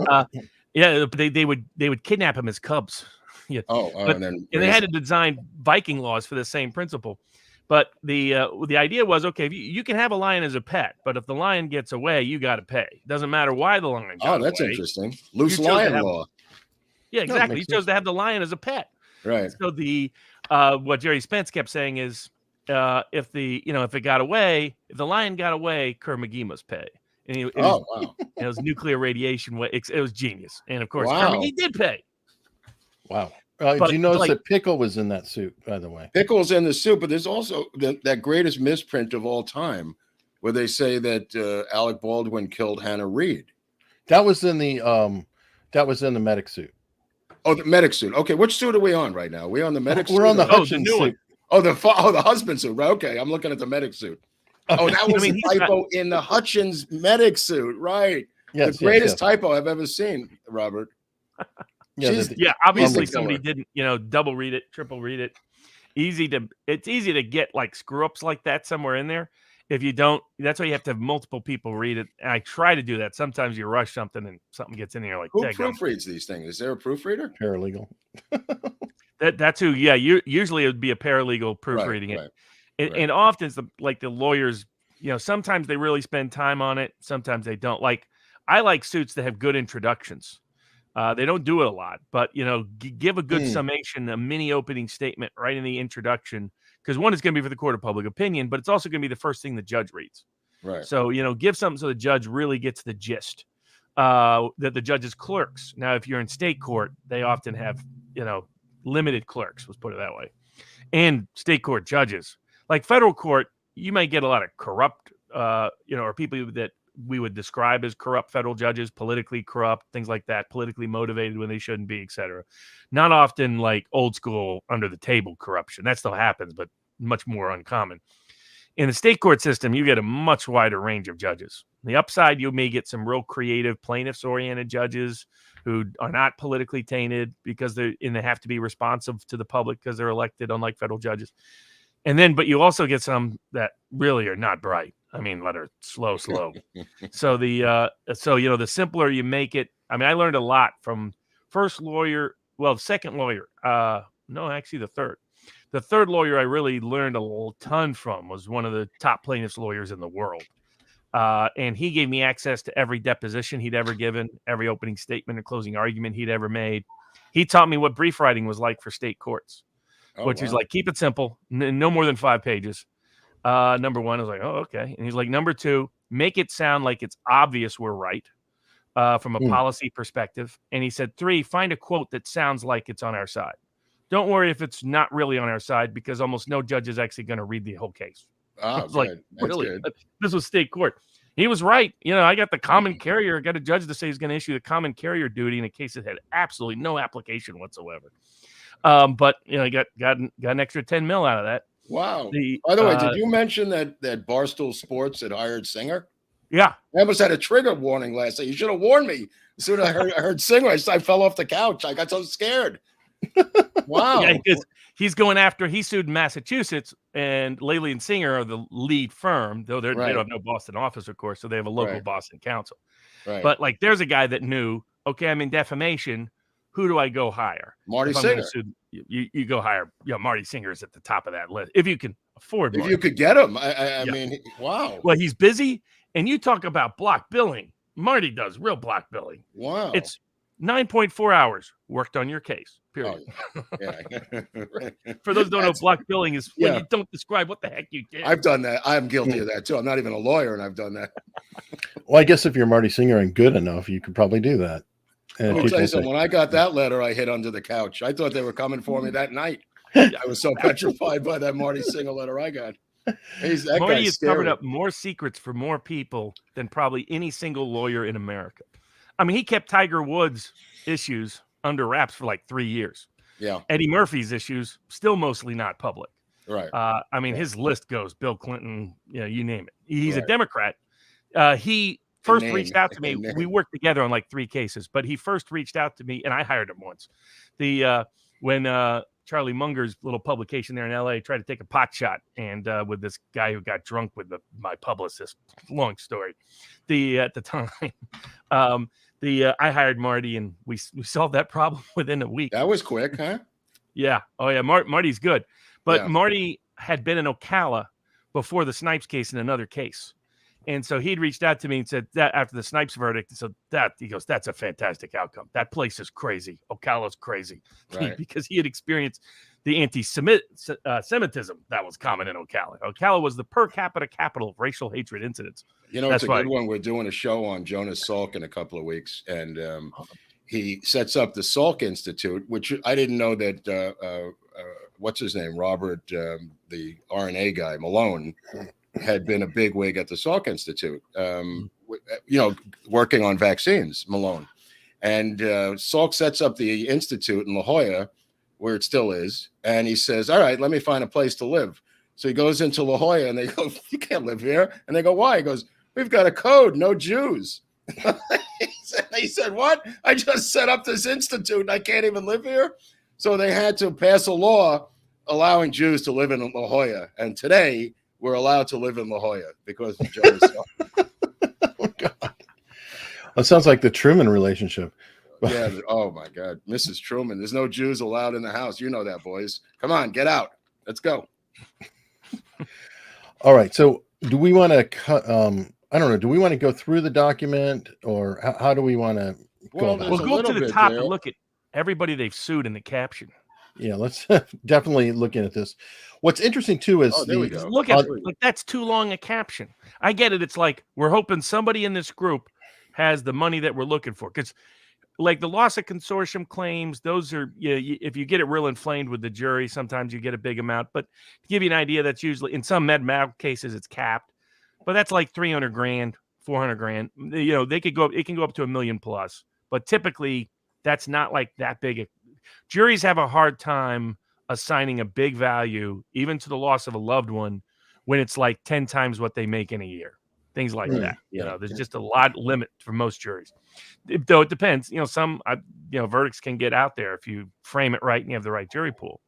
would kidnap them as cubs. Yeah. And they had to design Viking laws for the same principle. But the idea was, okay, you can have a lion as a pet, but if the lion gets away, you got to pay. It doesn't matter why the lion got away. Oh, that's interesting. Loose lion law. Yeah, exactly. He chose to have the lion as a pet. Right. So what Jerry Spence kept saying is, if it got away, if the lion got away, Kerr-McGee must pay. And wow. It was nuclear radiation. It was genius. And of course, wow. Kerr-McGee did pay. Wow. Do you notice that Pickle was in that suit, by the way? Pickle's in the suit, but there's also that greatest misprint of all time, where they say that Alec Baldwin killed Hannah Reed. That was in the medic suit. Oh, the medic suit. Okay, which suit are we on right now? Are we on the medic suit? We're on the Hutchins suit. The husband suit. Right. Okay, I'm looking at the medic suit. Oh, that was a typo in the Hutchins medic suit. Right. Yes, the greatest typo I've ever seen, Robert. Obviously somebody didn't, double read it, triple read it. It's easy to get like screw ups like that somewhere in there. If you don't, that's why you have to have multiple people read it. And I try to do that. Sometimes you rush something and something gets in there. Like, who proofreads these things? Is there a proofreader? Paralegal. That's who. Yeah, usually it would be a paralegal proofreading it. And often it's the lawyers. Sometimes they really spend time on it. Sometimes they don't. Like, I like suits that have good introductions. They don't do it a lot, but give a good summation, a mini opening statement right in the introduction, because one is going to be for the court of public opinion, but it's also going to be the first thing the judge reads. Right. So give something so the judge really gets the gist. That the judge's clerks. Now, if you're in state court, they often have limited clerks. Let's put it that way. And state court judges, like federal court, you might get a lot of corrupt, or people that we would describe as corrupt federal judges, politically corrupt, things like that, politically motivated when they shouldn't be, etc. Not often like old school under the table corruption. That still happens, but much more uncommon. In the state court system, you get a much wider range of judges. On the upside, you may get some real creative plaintiffs-oriented judges who are not politically tainted because they have to be responsive to the public because they're elected, unlike federal judges. But you also get some that really are not bright. I mean, let her slow. So the simpler you make it. I mean, I learned a lot from second lawyer. No, actually the third. The third lawyer I really learned a ton from was one of the top plaintiffs lawyers in the world. And he gave me access to every deposition he'd ever given, every opening statement and closing argument he'd ever made. He taught me what brief writing was like for state courts, which is like, keep it simple, no more than 5 pages. Number one, I was like, oh, okay. And he's like, number two, make it sound like it's obvious we're right from a policy perspective. And he said, 3, find a quote that sounds like it's on our side. Don't worry if it's not really on our side, because almost no judge is actually going to read the whole case. Oh, It's like, good. That's really? good. This was state court. He was right. I got the common carrier, got a judge to say he's going to issue the common carrier duty in a case that had absolutely no application whatsoever. But he got an extra 10 mil out of that. Wow. By the way, did you mention that Barstool Sports had hired Singer? Yeah. I almost had a trigger warning last night. You should have warned me. As soon as I heard Singer, I fell off the couch. I got so scared. Wow. Yeah, because he's going after, he sued in Massachusetts, and Laley and Singer are the lead firm, though they don't have no Boston office, of course, so they have a local Boston counsel. Right. But like, there's a guy that knew, okay, I'm in defamation. Who do I go hire? Marty Singer. You go hire. Marty Singer is at the top of that list if you can afford. If you could get him, I mean, wow. Well, he's busy, and you talk about block billing. Marty does real block billing. Wow. It's 9.4 hours worked on your case. Period. Oh, yeah. For those who don't know, block billing is when you don't describe what the heck you did. I've done that. I'm guilty of that too. I'm not even a lawyer, and I've done that. Well, I guess if you're Marty Singer and good enough, you could probably do that. Let me tell you something. When I got that letter, I hid under the couch. I thought they were coming for me that night. I was so petrified by that Marty Singer letter I got. Marty has covered up more secrets for more people than probably any single lawyer in America. I mean, he kept Tiger Woods' issues under wraps for like 3 years. Yeah. Eddie Murphy's issues still mostly not public. Right. I mean, his list goes Bill Clinton, you name it. He's a Democrat. He first reached out to me. We worked together on like 3 cases, but he first reached out to me, and I hired him once. When Charlie Munger's little publication there in LA tried to take a pot shot, and with this guy who got drunk with my publicist. Long story. At the time, I hired Marty, and we solved that problem within a week. That was quick, huh? Yeah. Oh yeah. Marty's good, but Marty had been in Ocala before the Snipes case in another case. And so he'd reached out to me and said that after the Snipes verdict, he goes, that's a fantastic outcome. That place is crazy. Ocala's crazy. Right. Because he had experienced the anti-Semitism that was common in Ocala. Ocala was the per capita capital of racial hatred incidents. It's a good one. We're doing a show on Jonas Salk in a couple of weeks, and he sets up the Salk Institute, which I didn't know that, what's his name? Robert, the RNA guy, Malone, had been a bigwig at the Salk Institute, working on vaccines, Malone. And Salk sets up the institute in La Jolla, where it still is. And he says, all right, let me find a place to live. So he goes into La Jolla, and they go, you can't live here. And they go, why? He goes, we've got a code, no Jews. He said, what? I just set up this institute, and I can't even live here? So they had to pass a law allowing Jews to live in La Jolla. And today, we're allowed to live in La Jolla because of Jonas Salk. Oh, God. That sounds like the Truman relationship. Yeah. Oh, my God. Mrs. Truman. There's no Jews allowed in the house. You know that, boys. Come on, get out. Let's go. All right. So do we want to cut? I don't know. Do we want to go through the document, or how do we want to go? We'll go to the top and look at everybody they've sued in the caption. Yeah, let's definitely look at this. What's interesting too is look at like that's too long a caption. I get it. It's like we're hoping somebody in this group has the money that we're looking for, because like the loss of consortium claims, those are if you get it real inflamed with the jury, sometimes you get a big amount. But to give you an idea, that's usually in some med mal cases it's capped, but that's like $300,000, $400,000. They could go. It can go up to $1 million plus, but typically that's not like that big. Juries have a hard time assigning a big value, even to the loss of a loved one, when it's like 10 times what they make in a year. Things like that. There's just a lot limit for most juries. Though it depends. Some verdicts can get out there if you frame it right and you have the right jury pool.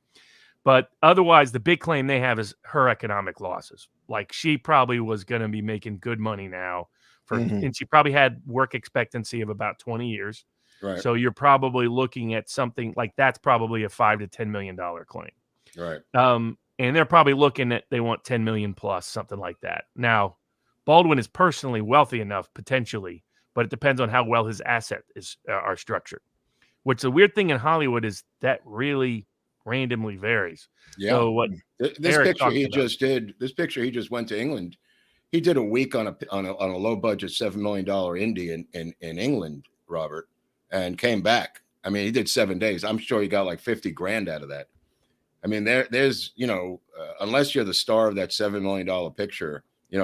But otherwise, the big claim they have is her economic losses. Like she probably was going to be making good money now, and she probably had work expectancy of about 20 years. Right. So you're probably looking at something like that's probably a $5 to $10 million claim. Right. And they're probably looking at, they want 10 million plus, something like that. Now, Baldwin is personally wealthy enough potentially, but it depends on how well his assets are structured. Which the weird thing in Hollywood is that really randomly varies. Yeah. So what this picture he just did, this picture he just went to England. he did a week on a low budget $7 million indie in England, Robert, and came back. I mean, he did 7 days. I'm sure he got like 50 grand out of that. I mean, there's, unless you're the star of that $7 million picture,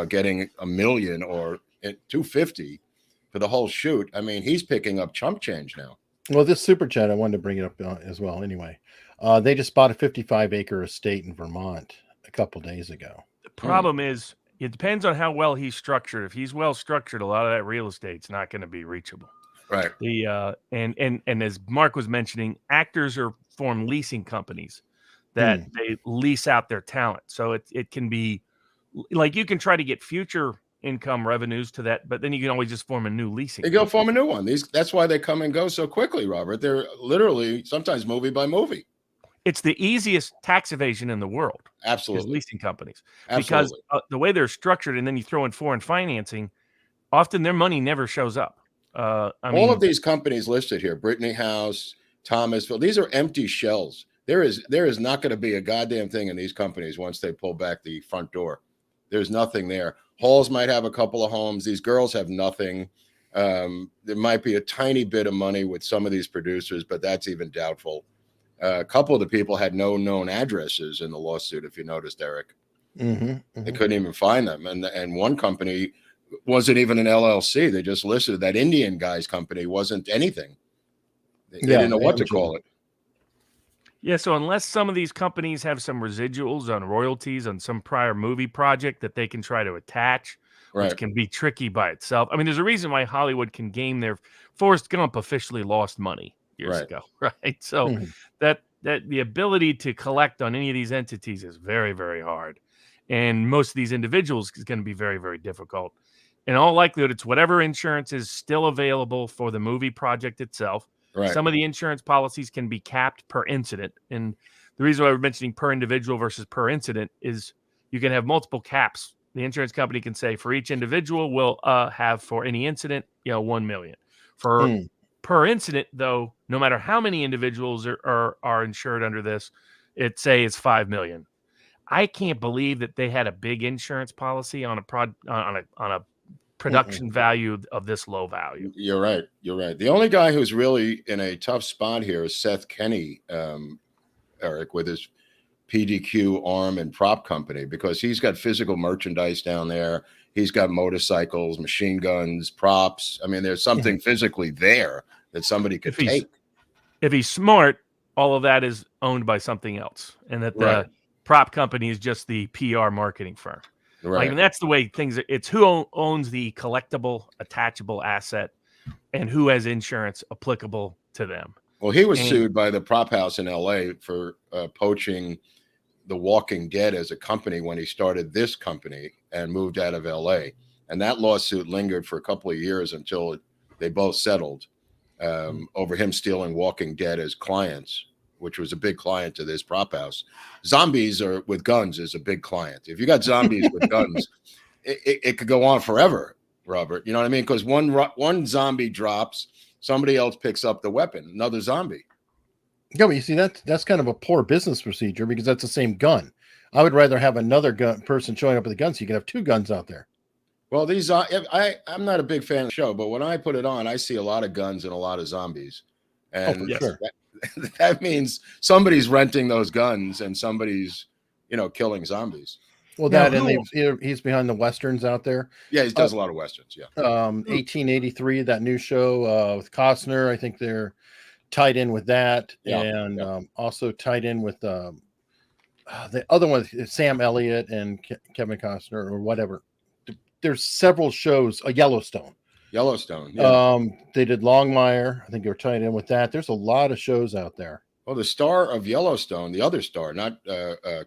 getting $1 million or 250 for the whole shoot. I mean, he's picking up chump change now. Well, this super chat, I wanted to bring it up as well. Anyway, they just bought a 55-acre estate in Vermont a couple days ago. The problem is, it depends on how well he's structured. If he's well structured, a lot of that real estate's not going to be reachable. Right. And as Mark was mentioning, actors form leasing companies that they lease out their talent. So it can be like you can try to get future income revenues to that, but then you can always just form a new leasing. You go form a new one. That's why they come and go so quickly, Robert. They're literally sometimes movie by movie. It's the easiest tax evasion in the world. Absolutely. Is leasing companies. Absolutely. Because the way they're structured, and then you throw in foreign financing, often their money never shows up. All of these companies listed here, Brittany House, Thomasville, these are empty shells. There is not going to be a goddamn thing in these companies once they pull back the front door. There's nothing there. Halls might have a couple of homes. These girls have nothing. There might be a tiny bit of money with some of these producers, but that's even doubtful. A couple of the people had no known addresses in the lawsuit, if you noticed, Eric. They couldn't even find them. And one company wasn't even an LLC. They just listed that Indian guy's company wasn't anything. They didn't know what to call it. Yeah, so unless some of these companies have some residuals on royalties on some prior movie project that they can try to attach, which can be tricky by itself. I mean, there's a reason why Hollywood can game their Forrest Gump officially lost money years ago, right? So that the ability to collect on any of these entities is very, very hard. And most of these individuals is going to be very, very difficult. In all likelihood, it's whatever insurance is still available for the movie project itself. Right. Some of the insurance policies can be capped per incident. And the reason why we're mentioning per individual versus per incident is you can have multiple caps. The insurance company can say for each individual, we'll have for any incident, $1 million. For per incident, though, no matter how many individuals are insured under this, it's $5 million. I can't believe that they had a big insurance policy on a production value of this low value. You're right. The only guy who's really in a tough spot here is Seth Kenny, Eric, with his PDQ arm and prop company, because he's got physical merchandise down there. He's got motorcycles, machine guns, props. I mean, there's something physically there that somebody could take. If he's smart, all of that is owned by something else, and that the prop company is just the PR marketing firm. Right. Like, that's the way things are. It's who owns the collectible, attachable asset and who has insurance applicable to them. Well, he was sued by the prop house in L.A. for poaching The Walking Dead as a company when he started this company and moved out of L.A. And that lawsuit lingered for a couple of years until they both settled over him stealing Walking Dead as clients, which was a big client to this prop house. Zombies with guns is a big client. If you got zombies with guns, it could go on forever, Robert. You know what I mean? Because one zombie drops, somebody else picks up the weapon, another zombie. Yeah, but you see, that's kind of a poor business procedure, because that's the same gun. I would rather have another person showing up with a gun so you can have two guns out there. Well, I'm not a big fan of the show, but when I put it on, I see a lot of guns and a lot of zombies. And that means somebody's renting those guns and somebody's, killing zombies. Well, he's behind the Westerns out there. Yeah, he does a lot of Westerns, 1883, that new show with Costner. I think they're tied in with that. Also tied in with the other one, Sam Elliott and Kevin Costner or whatever. There's several shows, Yellowstone. Yeah. They did Longmire. I think they were tied in with that. There's a lot of shows out there. Well, the star of Yellowstone, the other star, not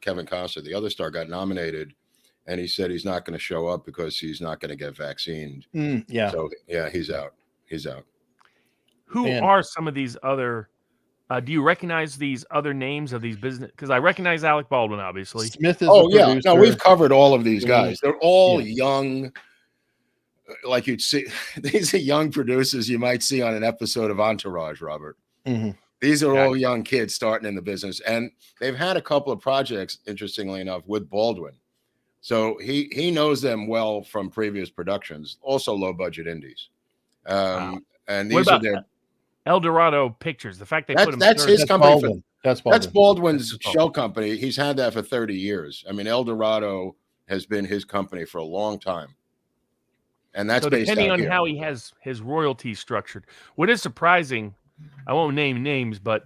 Kevin Costner, the other star got nominated, and he said he's not going to show up because he's not going to get vaccinated. So he's out. Who are some of these other? Do you recognize these other names of these business? Because I recognize Alec Baldwin, obviously. Smith is. Producer. No, we've covered all of these guys. They're all young. Like you'd see, these are young producers you might see on an episode of Entourage, Robert. These are all young kids starting in the business, and they've had a couple of projects, interestingly enough, with Baldwin. So he knows them well from previous productions, also low budget indies. Wow. And What these are about their El Dorado Pictures? The fact they put him that's third. his That's company for Baldwin. That's that's Baldwin. Baldwin's That's shell company. He's had that for 30 years. I mean, El Dorado has been his company for a long time. And that's So based depending out on here. how he has his royalties structured, what is surprising, I won't name names, but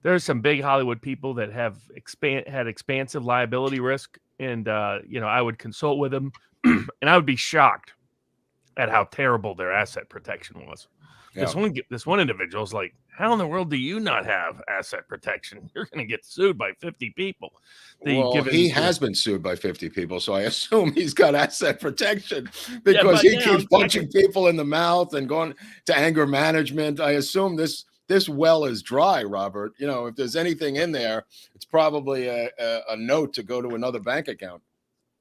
there are some big Hollywood people that have had expansive liability risk, and I would consult with them, and I would be shocked at how terrible their asset protection was. Yeah. This one individual is like, how in the world do you not have asset protection? You're going to get sued by 50 people. Well, he has been sued by 50 people, so I assume he's got asset protection because he keeps punching people in the mouth and going to anger management. I assume this well is dry, Robert. You know, if there's anything in there, it's probably a note to go to another bank account.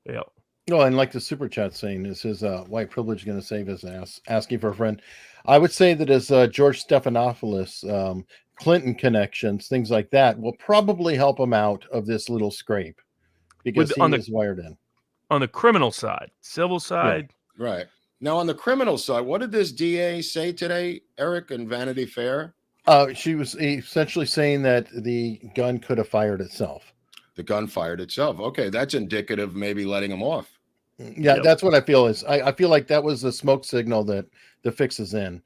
Yeah. Oh, and like the super chat saying, is his white privilege going to save his ass? Asking for a friend. I would say that as George Stephanopoulos, Clinton connections, things like that, will probably help him out of this little scrape because he is wired in. On the criminal side, civil side. Yeah, right. Now, on the criminal side, what did this DA say today, Eric, in Vanity Fair? She was essentially saying that the gun could have fired itself. The gun fired itself. Okay, that's indicative of maybe letting him off. Yeah, that's what I feel is. I feel like that was the smoke signal that the fix is in.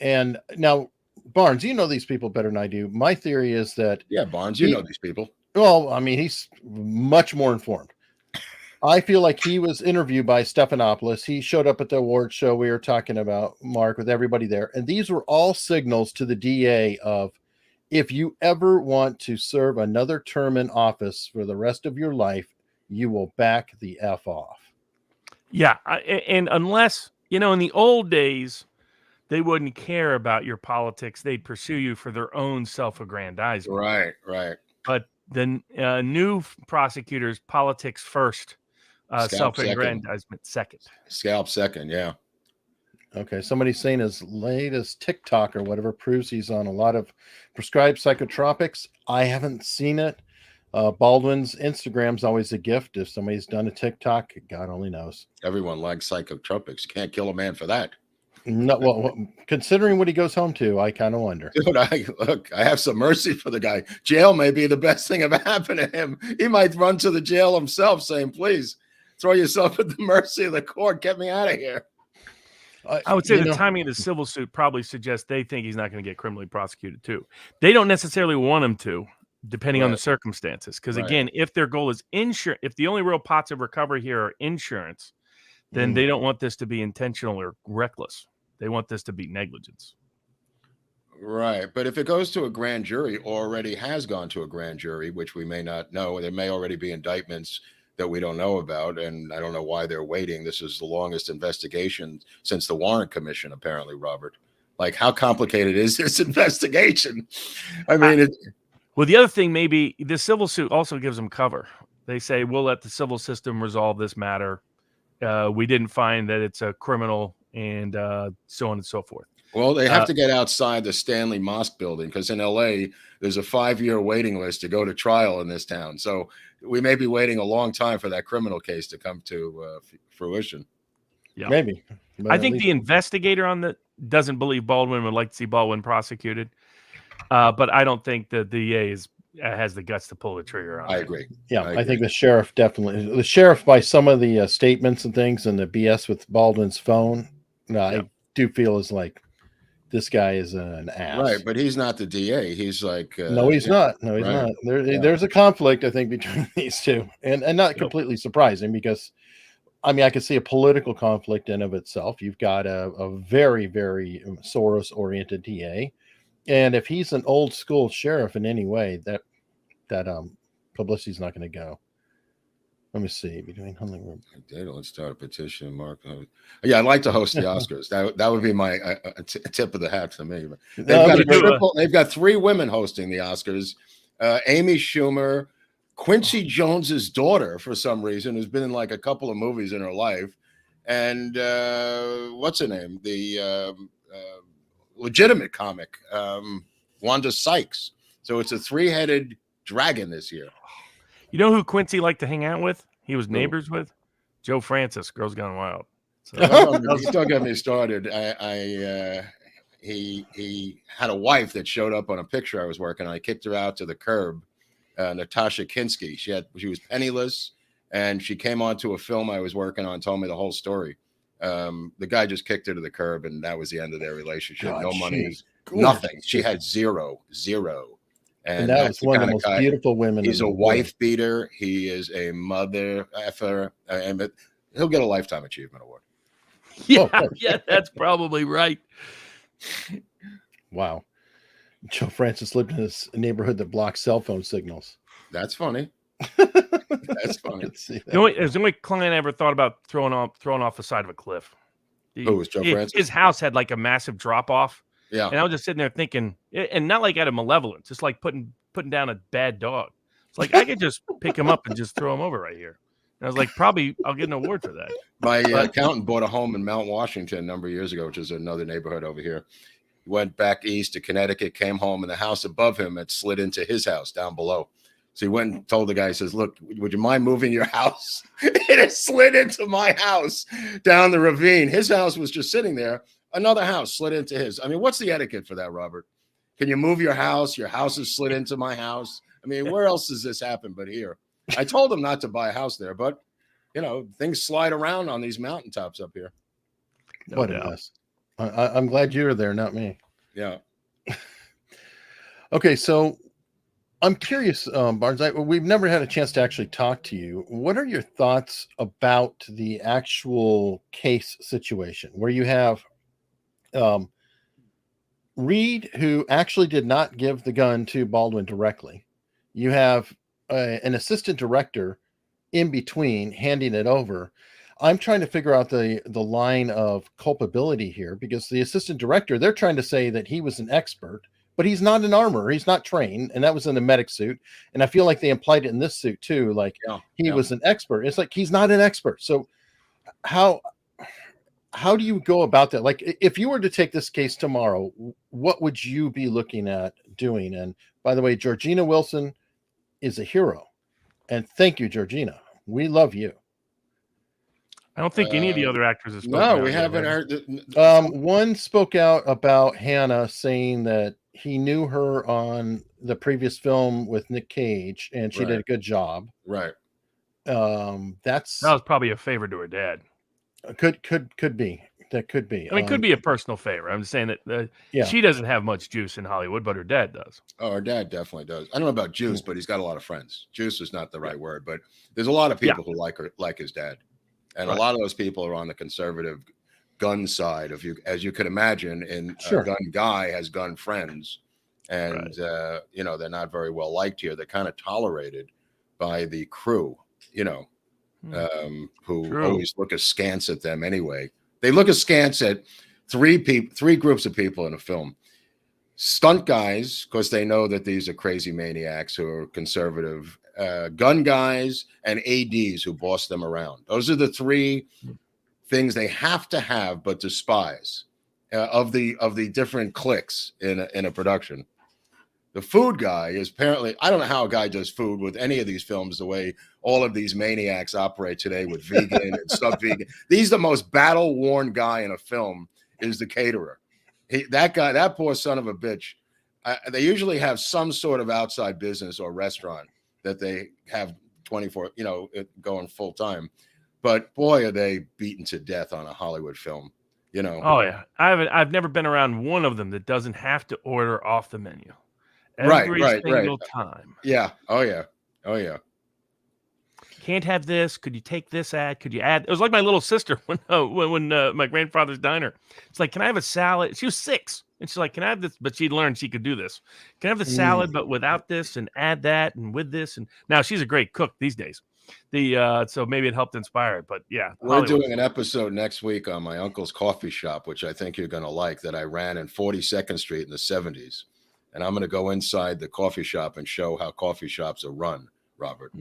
And now, Barnes, you know these people better than I do. My theory is that... Yeah, Barnes, you know these people. Well, I mean, he's much more informed. I feel like he was interviewed by Stephanopoulos. He showed up at the award show we were talking about, Mark, with everybody there. And these were all signals to the DA of, if you ever want to serve another term in office for the rest of your life, you will back the F off. Yeah. And unless, in the old days, they wouldn't care about your politics. They'd pursue you for their own self-aggrandizement. Right. But the new prosecutors, politics first, self-aggrandizement second. Scalp second, yeah. Okay, somebody's saying his latest TikTok or whatever proves he's on a lot of prescribed psychotropics. I haven't seen it. Baldwin's Instagram's always a gift. If somebody's done a TikTok, God only knows. Everyone likes psychotropics. You can't kill a man for that. No, well, considering what he goes home to, I kind of wonder. Dude, I have some mercy for the guy. Jail may be the best thing ever happened to him. He might run to the jail himself saying, please, throw yourself at the mercy of the court. Get me out of here. I would say the timing of the civil suit probably suggests they think he's not going to get criminally prosecuted too. They don't necessarily want him to, depending on the circumstances. Because again, if their goal is insurance, if the only real pots of recovery here are insurance, then they don't want this to be intentional or reckless. They want this to be negligence. Right. But if it goes to a grand jury, or already has gone to a grand jury, which we may not know, there may already be indictments that we don't know about, and I don't know why they're waiting. This is the longest investigation since the Warren Commission, apparently, Robert. Like, how complicated is this investigation? I mean, well, the other thing, maybe the civil suit also gives them cover. They say, we'll let the civil system resolve this matter. We didn't find that it's a criminal, and so on and so forth. Well, they have to get outside the Stanley Mosque building, because in LA, there's a 5-year waiting list to go to trial in this town. So we may be waiting a long time for that criminal case to come to fruition. Yeah, maybe. I think the investigator on that doesn't believe Baldwin, would like to see Baldwin prosecuted. But I don't think the DA has the guts to pull the trigger on it. I agree. Yeah, I think the sheriff definitely. The sheriff, by some of the statements and things and the BS with Baldwin's phone, I do feel is like, this guy is an ass. Right, but he's not the DA. He's like... no, he's not. No, he's not. There's a conflict, I think, between these two. And not completely surprising, because, I mean, I could see a political conflict in of itself. You've got a very, very Soros-oriented DA. And if he's an old school sheriff in any way, that publicity is not going to go. Let me see. Between Hunley, let's start a petition, Mark. Yeah, I'd like to host the Oscars. That would be my tip of the hat to me. They've got 3 women hosting the Oscars. Amy Schumer, Quincy Jones's daughter, for some reason, who's been in like a couple of movies in her life, and what's her name? The legitimate comic, Wanda Sykes. So it's a 3-headed dragon this year. You know who Quincy liked to hang out with? He was neighbors with Joe Francis, Girls Gone Wild. So Don't get me started. He had a wife that showed up on a picture I was working on. I kicked her out to the curb. Natasha Kinski. She was penniless, and she came onto a film I was working on, told me the whole story. The guy just kicked her to the curb, and that was the end of their relationship. God, no money, gorgeous. nothing. She had zero. And that was one of the most beautiful women. He's a wife beater. He is a mother effer, and he'll get a lifetime achievement award. Yeah, that's probably right. Wow. Joe Francis lived in this neighborhood that blocks cell phone signals. That's funny. That's funny. The only client I ever thought about throwing off the side of a cliff. Who was Joe Francis? His house had like a massive drop off. Yeah. And I was just sitting there thinking, and not like out of malevolence, just like putting down a bad dog. It's like I could just pick him up and just throw him over right here. And I was like, probably I'll get an award for that. My accountant bought a home in Mount Washington a number of years ago, which is another neighborhood over here. He went back east to Connecticut, came home, and the house above him had slid into his house down below. So he went and told the guy, he says, look, would you mind moving your house? It had slid into my house down the ravine. His house was just sitting there. Another house slid into his. I mean, what's the etiquette for that, Robert? Can you move your house? Your house has slid into my house. I mean, where else does this happen but here? I told him not to buy a house there, but, things slide around on these mountaintops up here. What a mess. I'm glad you're there, not me. Yeah. Okay, so I'm curious, Barnes. We've never had a chance to actually talk to you. What are your thoughts about the actual case situation where you have Reed, who actually did not give the gun to Baldwin directly? You have an assistant director in between handing it over. I'm trying to figure out the line of culpability here, because the assistant director, they're trying to say that he was an expert, but he's not an armorer. He's not trained. And that was in a medic suit. And I feel like they implied it in this suit too. Like he was an expert. It's like, he's not an expert. So how do you go about that? Like, if you were to take this case tomorrow, what would you be looking at doing? And by the way, Georgina Wilson is a hero. And thank you, Georgina. We love you. I don't think any of the other actors have spoken. No, we haven't heard. One spoke out about Hannah, saying that he knew her on the previous film with Nick Cage, and she did a good job. Right. That was probably a favor to her dad. Could be. That could be. I mean, it could be a personal favor. I'm just saying that she doesn't have much juice in Hollywood, but her dad does. Oh, her dad definitely does. I don't know about juice, but he's got a lot of friends. Juice is not the right word, but there's a lot of people who like his dad. And a lot of those people are on the conservative gun side, as you could imagine. And a gun guy has gun friends, and they're not very well liked here. They're kind of tolerated by the crew, who always look askance at them anyway. They look askance at three groups of people in a film: stunt guys, because they know that these are crazy maniacs who are conservative. Gun guys and ADs who boss them around. Those are the three things they have to have, but despise of the different cliques in a production. The food guy is apparently, I don't know how a guy does food with any of these films the way all of these maniacs operate today with vegan and sub-vegan. He's the most battle-worn guy in a film is the caterer. That poor son of a bitch. They usually have some sort of outside business or restaurant that they have 24, going full time. But boy, are they beaten to death on a Hollywood film, Oh yeah. I've never been around one of them that doesn't have to order off the menu. Every single time. Yeah. Oh yeah. Oh yeah. Can't have this. Could you take this ad? Could you add? It was like my little sister when my grandfather's diner. It's like, can I have a salad? She was 6. And she's like, can I have this? But she learned she could do this. Can I have the salad, but without this, and add that, and with this? And now she's a great cook these days. So maybe it helped inspire it. But yeah, we're doing an episode next week on my uncle's coffee shop, which I think you're going to like, that I ran in 42nd Street in the 70s. And I'm going to go inside the coffee shop and show how coffee shops are run, Robert,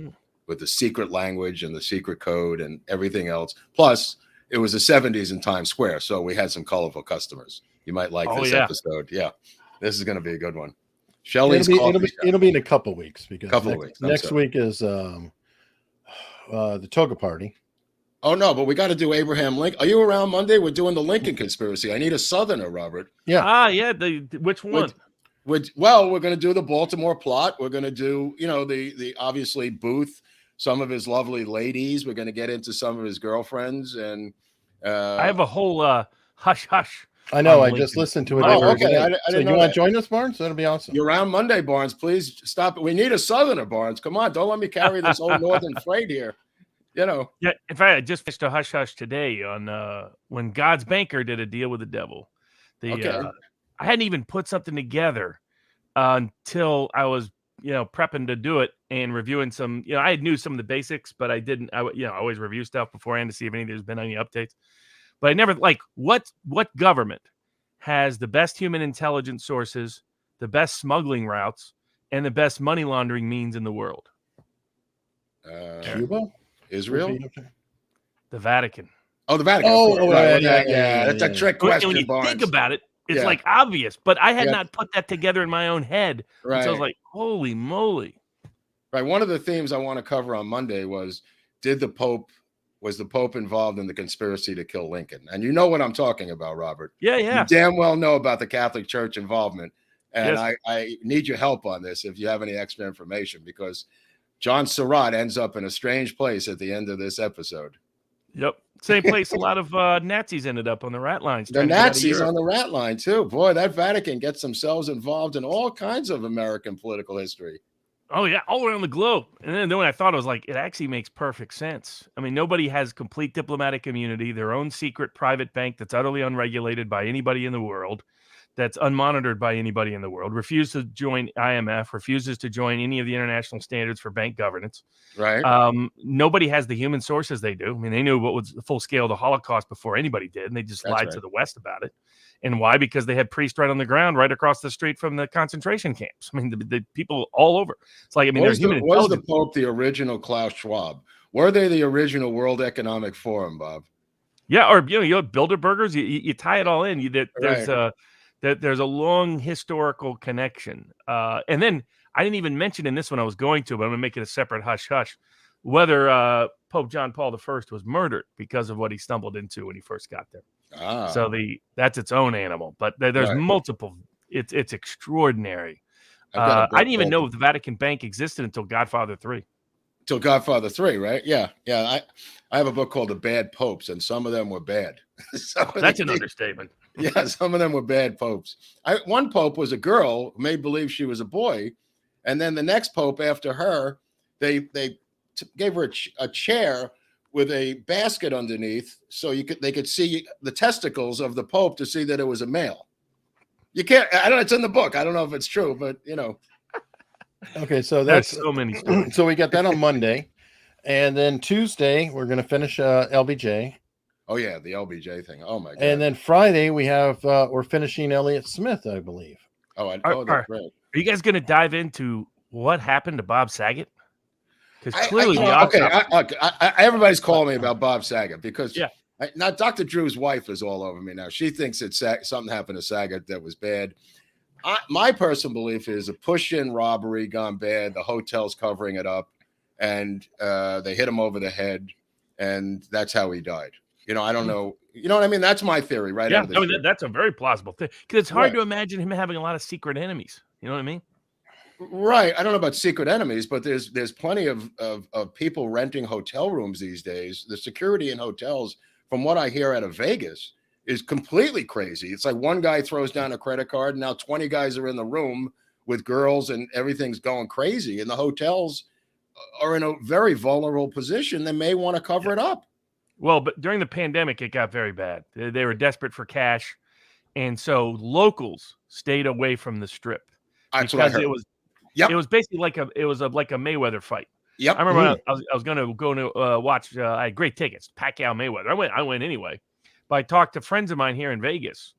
with the secret language and the secret code and everything else. Plus, it was the 70s in Times Square, so we had some colorful customers. You might like this episode. Yeah, this is going to be a good one. Shelley's it'll be in a couple weeks, because next week is the toga party. Oh no, but we got to do Abraham Lincoln. Are you around Monday? We're doing the Lincoln conspiracy. I need a Southerner, Robert. Yeah. Yeah. Which one? Well, we're going to do the Baltimore plot. We're going to do, the obviously Booth, some of his lovely ladies. We're going to get into some of his girlfriends, and I have a whole hush hush. I know. I Lincoln. just listened to it. Oh, okay. I so didn't you know want that. to join us, Barnes? That'll be awesome. You're around Monday, Barnes. Please stop it. We need a Southerner, Barnes. Come on, don't let me carry this whole Northern freight here. Yeah. In fact, I just finished a hush hush today on when God's banker did a deal with the devil. I hadn't even put something together until I was, prepping to do it and reviewing some. I knew some of the basics, but I didn't. I always review stuff beforehand to see if there's been any updates. But I never what government has the best human intelligence sources, the best smuggling routes, and the best money laundering means in the world? Cuba? Israel? The Vatican. Oh, the Vatican. Yeah. That's a trick question, When you Barnes. think about it, it's obvious, but I had not put that together in my own head. Right. So I was like, holy moly. Right. One of the themes I want to cover on Monday was was the Pope involved in the conspiracy to kill Lincoln? And you know what I'm talking about, Robert. Yeah. You damn well know about the Catholic Church involvement. And yes. I need your help on this if you have any extra information, because John Surratt ends up in a strange place at the end of this episode. Yep. Same place a lot of Nazis ended up on the rat lines. The Nazis on the rat line, too. Boy, that Vatican gets themselves involved in all kinds of American political history. Oh, yeah. All around the globe. And then when I thought, I was like, it actually makes perfect sense. I mean, nobody has complete diplomatic immunity, their own secret private bank that's utterly unregulated by anybody in the world, that's unmonitored by anybody in the world, refuses to join IMF, refuses to join any of the international standards for bank governance. Right. Nobody has the human sources they do. I mean, they knew what was the full scale of the Holocaust before anybody did, and they just lied to the West about it. And why? Because they had priests right on the ground, right across the street from the concentration camps. I mean, the people all over. It's like, I mean, there's human intelligence. Was the Pope the original Klaus Schwab? Were they the original World Economic Forum, Bob? Yeah, or Bilderbergers. You tie it all in. There's a long historical connection. And then I didn't even mention in this one I was going to, but I'm going to make it a separate hush-hush, whether Pope John Paul I was murdered because of what he stumbled into when he first got there. So that's its own animal. But there's multiple. It's extraordinary. I didn't even know if the Vatican Bank existed until Godfather 3. Till Godfather 3, right? Yeah. I have a book called The Bad Popes, and some of them were bad. That's an understatement. Yeah, some of them were bad popes. One pope was a girl who made believe she was a boy, and then the next pope after her, they gave her a chair with a basket underneath, so they could see the testicles of the pope to see that it was a male. You can't. I don't know. It's in the book. I don't know if it's true, but Okay, so that's so many stories. So we got that on Monday, and then Tuesday we're going to finish LBJ. Oh yeah, the LBJ thing. Oh my god! And then Friday we have we're finishing Elliott Smith, I believe. Are you guys going to dive into what happened to Bob Saget? Because clearly, everybody's calling me about Bob Saget because now Dr. Drew's wife is all over me now. She thinks something happened to Saget that was bad. My personal belief is a push-in robbery gone bad. The hotel's covering it up, and they hit him over the head, and that's how he died. I don't know. You know what I mean? That's my theory, right? Yeah, that's a very plausible thing. Because it's hard to imagine him having a lot of secret enemies. You know what I mean? Right. I don't know about secret enemies, but there's plenty of people renting hotel rooms these days. The security in hotels, from what I hear out of Vegas, is completely crazy. It's like one guy throws down a credit card, and now 20 guys are in the room with girls, and everything's going crazy. And the hotels are in a very vulnerable position. They may want to cover it up. Well, but during the pandemic, it got very bad. They were desperate for cash, and so locals stayed away from the Strip because it was basically like a Mayweather fight. Yep. I remember I was going to go to watch. I had great tickets, Pacquiao Mayweather. I went anyway, but I talked to friends of mine here in Vegas,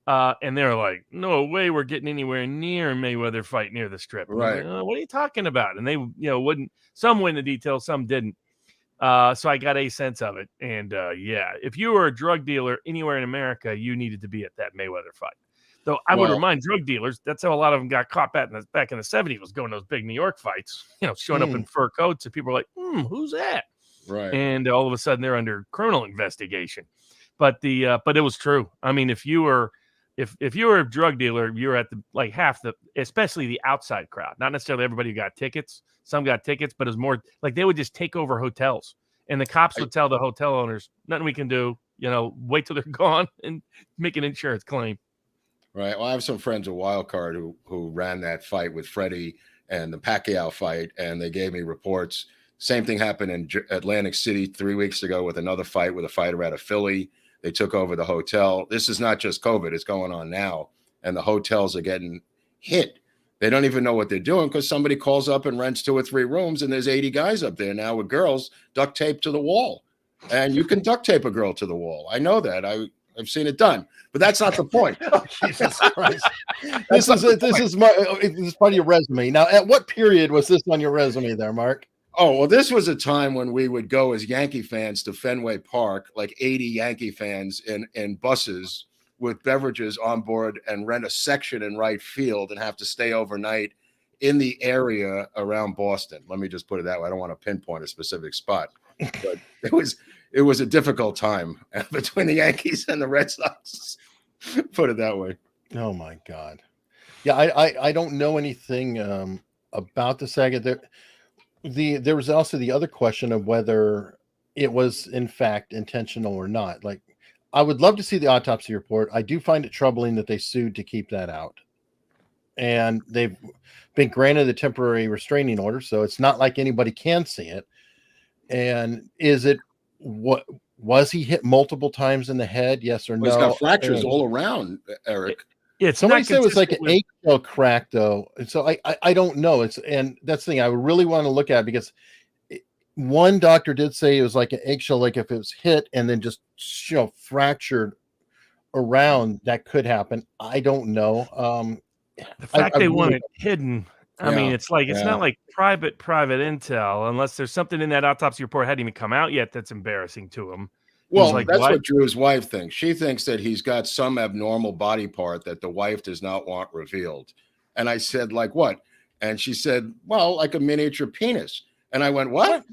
and they're like, "No way, we're getting anywhere near a Mayweather fight near the Strip." Right? Like, what are you talking about? And they, wouldn't. Some went into details, some didn't. So I got a sense of it. And if you were a drug dealer anywhere in America, you needed to be at that Mayweather fight. Though I would remind drug dealers, that's how a lot of them got caught back in the 70s, was going to those big New York fights, showing up in fur coats, and people were like, who's that? Right. and all of a sudden they're under criminal investigation. But it was true. I mean, if you were a drug dealer, you were at the half the, especially the outside crowd, not necessarily everybody who got tickets. Some got tickets, but it was more like they would just take over hotels, and the cops would tell the hotel owners, "Nothing we can do. Wait till they're gone and make an insurance claim." Right. Well, I have some friends at Wildcard who ran that fight with Freddie and the Pacquiao fight, and they gave me reports. Same thing happened in Atlantic City 3 weeks ago with another fight with a fighter out of Philly. They took over the hotel. This is not just COVID. It's going on now. And the hotels are getting hit. They don't even know what they're doing because somebody calls up and rents 2 or 3 rooms, and there's 80 guys up there now with girls duct taped to the wall. And you can duct tape a girl to the wall. I know that. I've seen it done. But that's not the point. Oh, Jesus Christ. This is part of your resume. Now, at what period was this on your resume there, Mark? Oh, well, this was a time when we would go as Yankee fans to Fenway Park, like 80 Yankee fans in buses with beverages on board, and rent a section in right field and have to stay overnight in the area around Boston. Let me just put it that way. I don't want to pinpoint a specific spot, but it was a difficult time between the Yankees and the Red Sox. Put it that way. Oh my God. Yeah, I don't know anything about the saga. There was also the other question of whether it was in fact intentional or not. Like, I would love to see the autopsy report. I do find it troubling that they sued to keep that out. And they've been granted a temporary restraining order, so it's not like anybody can see it. And was he hit multiple times in the head? Yes or no? He's got fractures all around, Eric. Somebody said it was like an eggshell crack, though. And so I don't know. And that's the thing I really want to look at, because one doctor did say it was like an eggshell, like if it was hit and then just fractured around, that could happen. I don't know. The fact they want it hidden. I mean, it's not like private intel, unless there's something in that autopsy report hadn't even come out yet that's embarrassing to him. Well, that's what Drew's wife thinks. She thinks that he's got some abnormal body part that the wife does not want revealed. And I said, like what? And she said, well, like a miniature penis. And I went, what?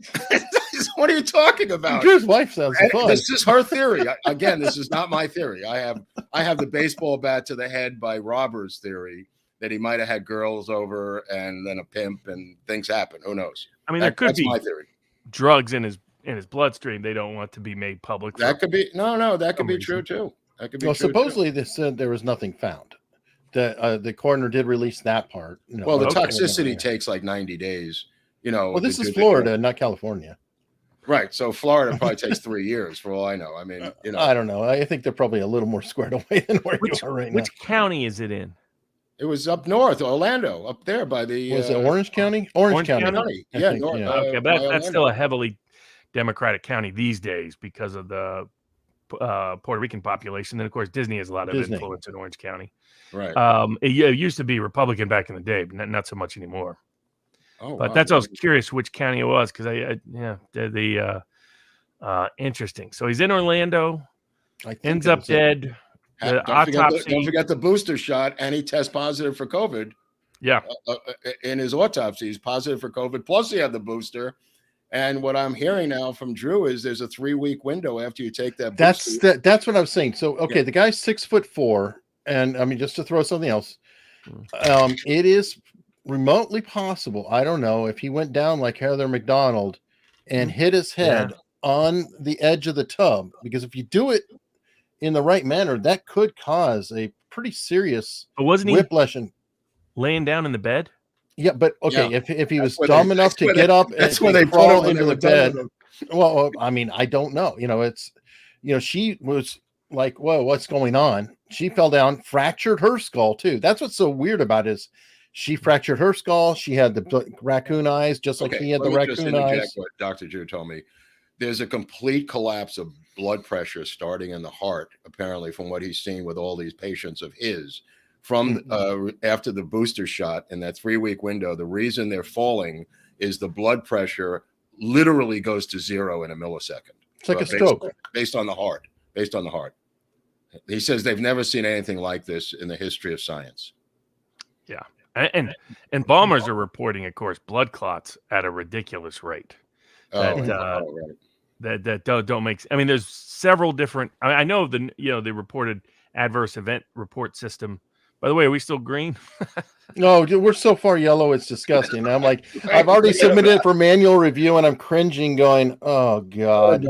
What are you talking about? Drew's wife sounds fun. This is her theory. Again, this is not my theory. I have the baseball bat to the head by Robert's theory that he might have had girls over and then a pimp and things happen. Who knows? I mean, there could be my theory. Drugs in his bloodstream they don't want to be made public. That could be that could be true too. That could be true. Supposedly they said there was nothing found. The coroner did release that part. Well, the toxicity takes like 90 days. Well, this is Florida, not California. Right. So Florida probably takes 3 years for all I know. I mean, I don't know. I think they're probably a little more squared away than where you are right now. Which county is it in? It was up north, Orlando, up there by the. Was it Orange County? Orange County. Yeah. Okay, but that's still a heavily Democratic county these days because of the Puerto Rican population. And of course, Disney has a lot of influence in Orange County. Right. It used to be Republican back in the day, but not so much anymore. Oh, but that's why I was curious which county it was, because interesting. So he's in Orlando, ends up dead. Don't forget the booster shot, and he tests positive for COVID. Yeah. In his autopsy, he's positive for COVID. Plus, he had the booster. And what I'm hearing now from Drew is there's a 3-week window after you take that booster. That's what I was saying. So, okay, the guy's 6'4", and I mean, just to throw something else, it is remotely possible. I don't know if he went down like Heather McDonald and hit his head on the edge of the tub, because if you do it in the right manner, that could cause a pretty serious whiplash. And laying down in the bed? Yeah, but okay, if he was dumb enough to get up and crawl into the bed, well, I mean, I don't know. She was like, whoa, what's going on? She fell down, fractured her skull too. That's what's so weird about it is she fractured her skull. She had the raccoon eyes, just like he had the raccoon eyes. What Dr. Drew told me. There's a complete collapse of blood pressure starting in the heart, apparently, from what he's seen with all these patients of his. From after the booster shot in that 3-week window, the reason they're falling is the blood pressure literally goes to 0 in a millisecond. It's like a stroke. Based on the heart. He says they've never seen anything like this in the history of science. Yeah. And bombers are reporting, of course, blood clots at a ridiculous rate. that right. that don't make. I mean, there's several different. I know the reported adverse event report system. By the way, are we still green? No, dude, we're so far yellow, it's disgusting. And I'm like, Right, I've already forget submitted about it for manual review, and I'm cringing, going, "Oh God,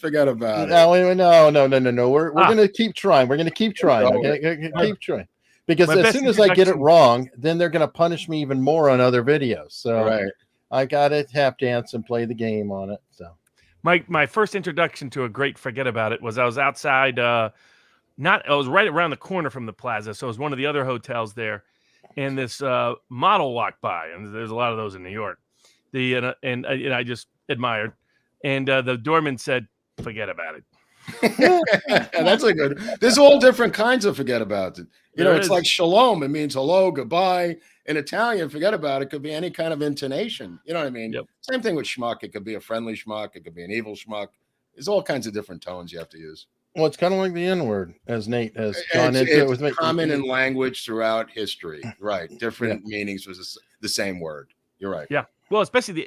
Forget about it. no. We're Ah. gonna keep trying. We're gonna keep trying. Okay, keep trying." Because My as best soon as I get it introduction- wrong, then they're gonna punish me even more on other videos. So Right. I gotta tap dance and play the game on it. So My first introduction to a great forget about it was I was outside. I was right around the corner from the plaza, so it was one of the other hotels there, and this model walked by, and there's a lot of those in New York. And I just admired, and the doorman said, "Forget about it." That's a good. There's all different kinds of forget about it. There It's is. like shalom. It means hello, goodbye. In Italian, forget about it could be any kind of intonation. You know what I mean? Yep. Same thing with schmuck. It could be a friendly schmuck. It could be an evil schmuck. There's all kinds of different tones you have to use. well, it's kind of like the N word, as Nate has gone into It's it with me. common in language throughout history. Right. Different meanings was the same word. You're right. Yeah. Well, especially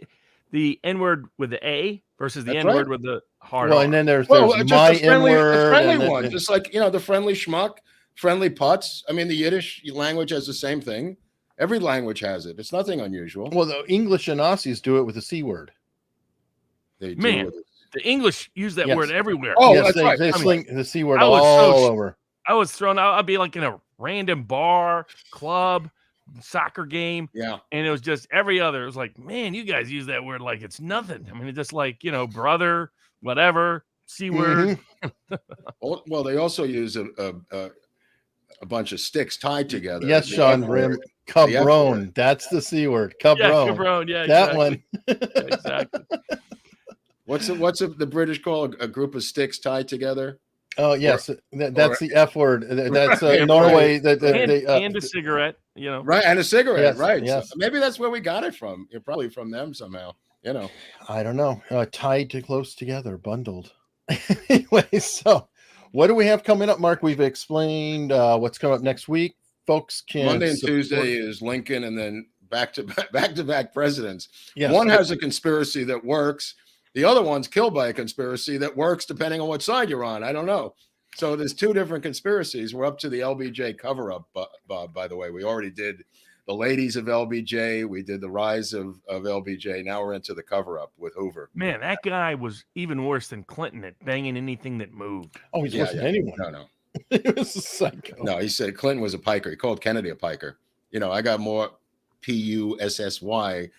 the N word with the A versus the That's N word right. with the hard Well, R. and then there's Well, just my a friendly, N word, a friendly and one, then, just like the friendly schmuck, friendly putz. I mean, the Yiddish language has the same thing. Every language has it. It's nothing unusual. well, the English and Aussies do it with the C word. They do Man, with it. the English use that Yes. word everywhere. Oh, Yes, that's right. they I mean, sling the C word I was all so over. I was thrown out. I'd be like in a random bar, club, soccer game, yeah. and it was just every other. It was like, man, you guys use that word like it's nothing. I mean, it's just like brother, whatever, C word. Well, they also use a bunch of sticks tied together. Yes, The Sean F Rim. word. The F word. Cabron. That's the C word. Cabron. Yeah, cabron. Yeah, That exactly. one. Yeah, exactly. What's the British call a group of sticks tied together? Oh yes, that's the F word. That's Right, Norway. right. And a cigarette. Right, and a cigarette. Yes, right. yes. So maybe that's where we got it from. You're probably from them somehow. I don't know. Tied to close together, bundled. Anyway, so what do we have coming up, Mark? We've explained what's coming up next week. Folks can Monday and support- Tuesday is Lincoln, and then back to back presidents. Yes. One has a conspiracy that works. The other one's killed by a conspiracy that works, depending on what side you're on. I don't know. So there's two different conspiracies. We're up to the LBJ cover-up, Bob, by the way. We already did the ladies of LBJ. We did the rise of LBJ. Now we're into the cover-up with Hoover. Man, that guy was even worse than Clinton at banging anything that moved. Oh, he's worse than anyone. No. He was a psycho. No, he said Clinton was a piker. He called Kennedy a piker. I got more PUSSY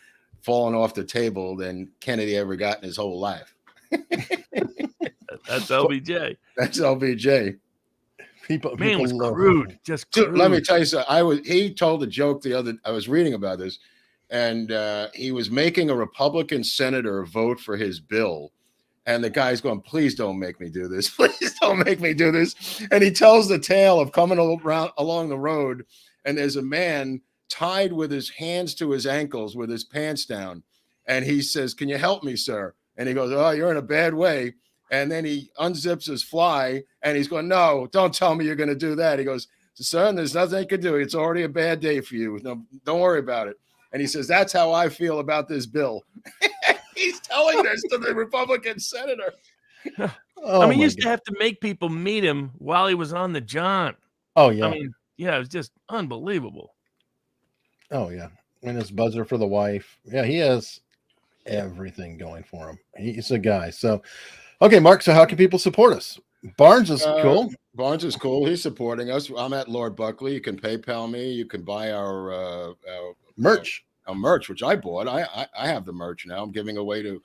falling off the table than Kennedy ever got in his whole life. That's LBJ. That's LBJ. People Was love crude. him. Just Dude, crude. let me tell you something. He told a joke I was reading about this, and he was making a Republican senator vote for his bill. And the guy's going, please don't make me do this. Please don't make me do this. And he tells the tale of coming along the road, and there's a man tied with his hands to his ankles with his pants down. And he says, can you help me, sir? And he goes, oh, you're in a bad way. And then he unzips his fly, and he's going, no, don't tell me you're going to do that. He goes, son, there's nothing I can do. It's already a bad day for you. No, don't worry about it. And he says, that's how I feel about this bill. He's telling this to the Republican senator. Oh, I mean, my you used to God. have to make people meet him while he was on the John. Oh yeah. I mean, yeah, it was just unbelievable. Oh yeah. And his buzzer for the wife. Yeah, he has everything going for him. He's a guy. So okay, Mark. So how can people support us? Barnes is cool. Barnes is cool. He's supporting us. I'm at Lord Buckley. You can PayPal me. You can buy our Merch. Our merch, which I bought. I have the merch now. I'm giving away to.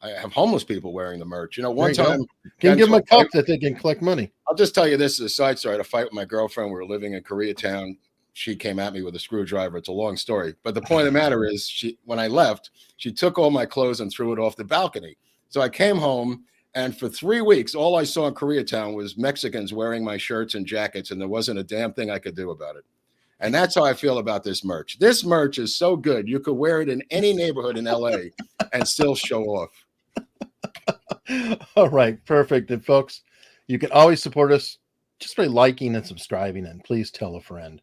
I have homeless people wearing the merch. One There you time, Can you give them a cup that they can collect money? I'll just tell you this as a side story. I had a fight with my girlfriend. We were living in Koreatown. She came at me with a screwdriver. It's a long story. But the point of the matter is, when I left, she took all my clothes and threw it off the balcony. So I came home, and for 3 weeks, all I saw in Koreatown was Mexicans wearing my shirts and jackets, and there wasn't a damn thing I could do about it. And that's how I feel about this merch. This merch is so good. You could wear it in any neighborhood in LA and still show off. All right, perfect. And folks, you can always support us just by liking and subscribing, and please tell a friend.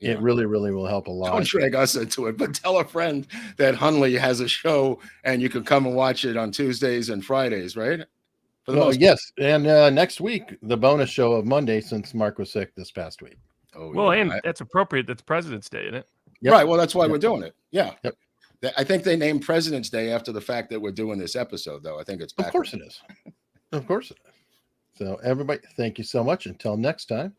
It really, really will help a lot. Don't drag us into it, but tell a friend that Hunley has a show and you can come and watch it on Tuesdays and Fridays, right? For the most yes. And next week, the bonus show of Monday, since Mark was sick this past week. Oh, Well, yeah. and that's appropriate. That's President's Day, isn't it? Yep. Right. Well, that's why we're doing it. Yeah. Yep. I think they named President's Day after the fact that we're doing this episode, though. I think it's Of course it is. Of course it is. So, everybody, thank you so much. Until next time.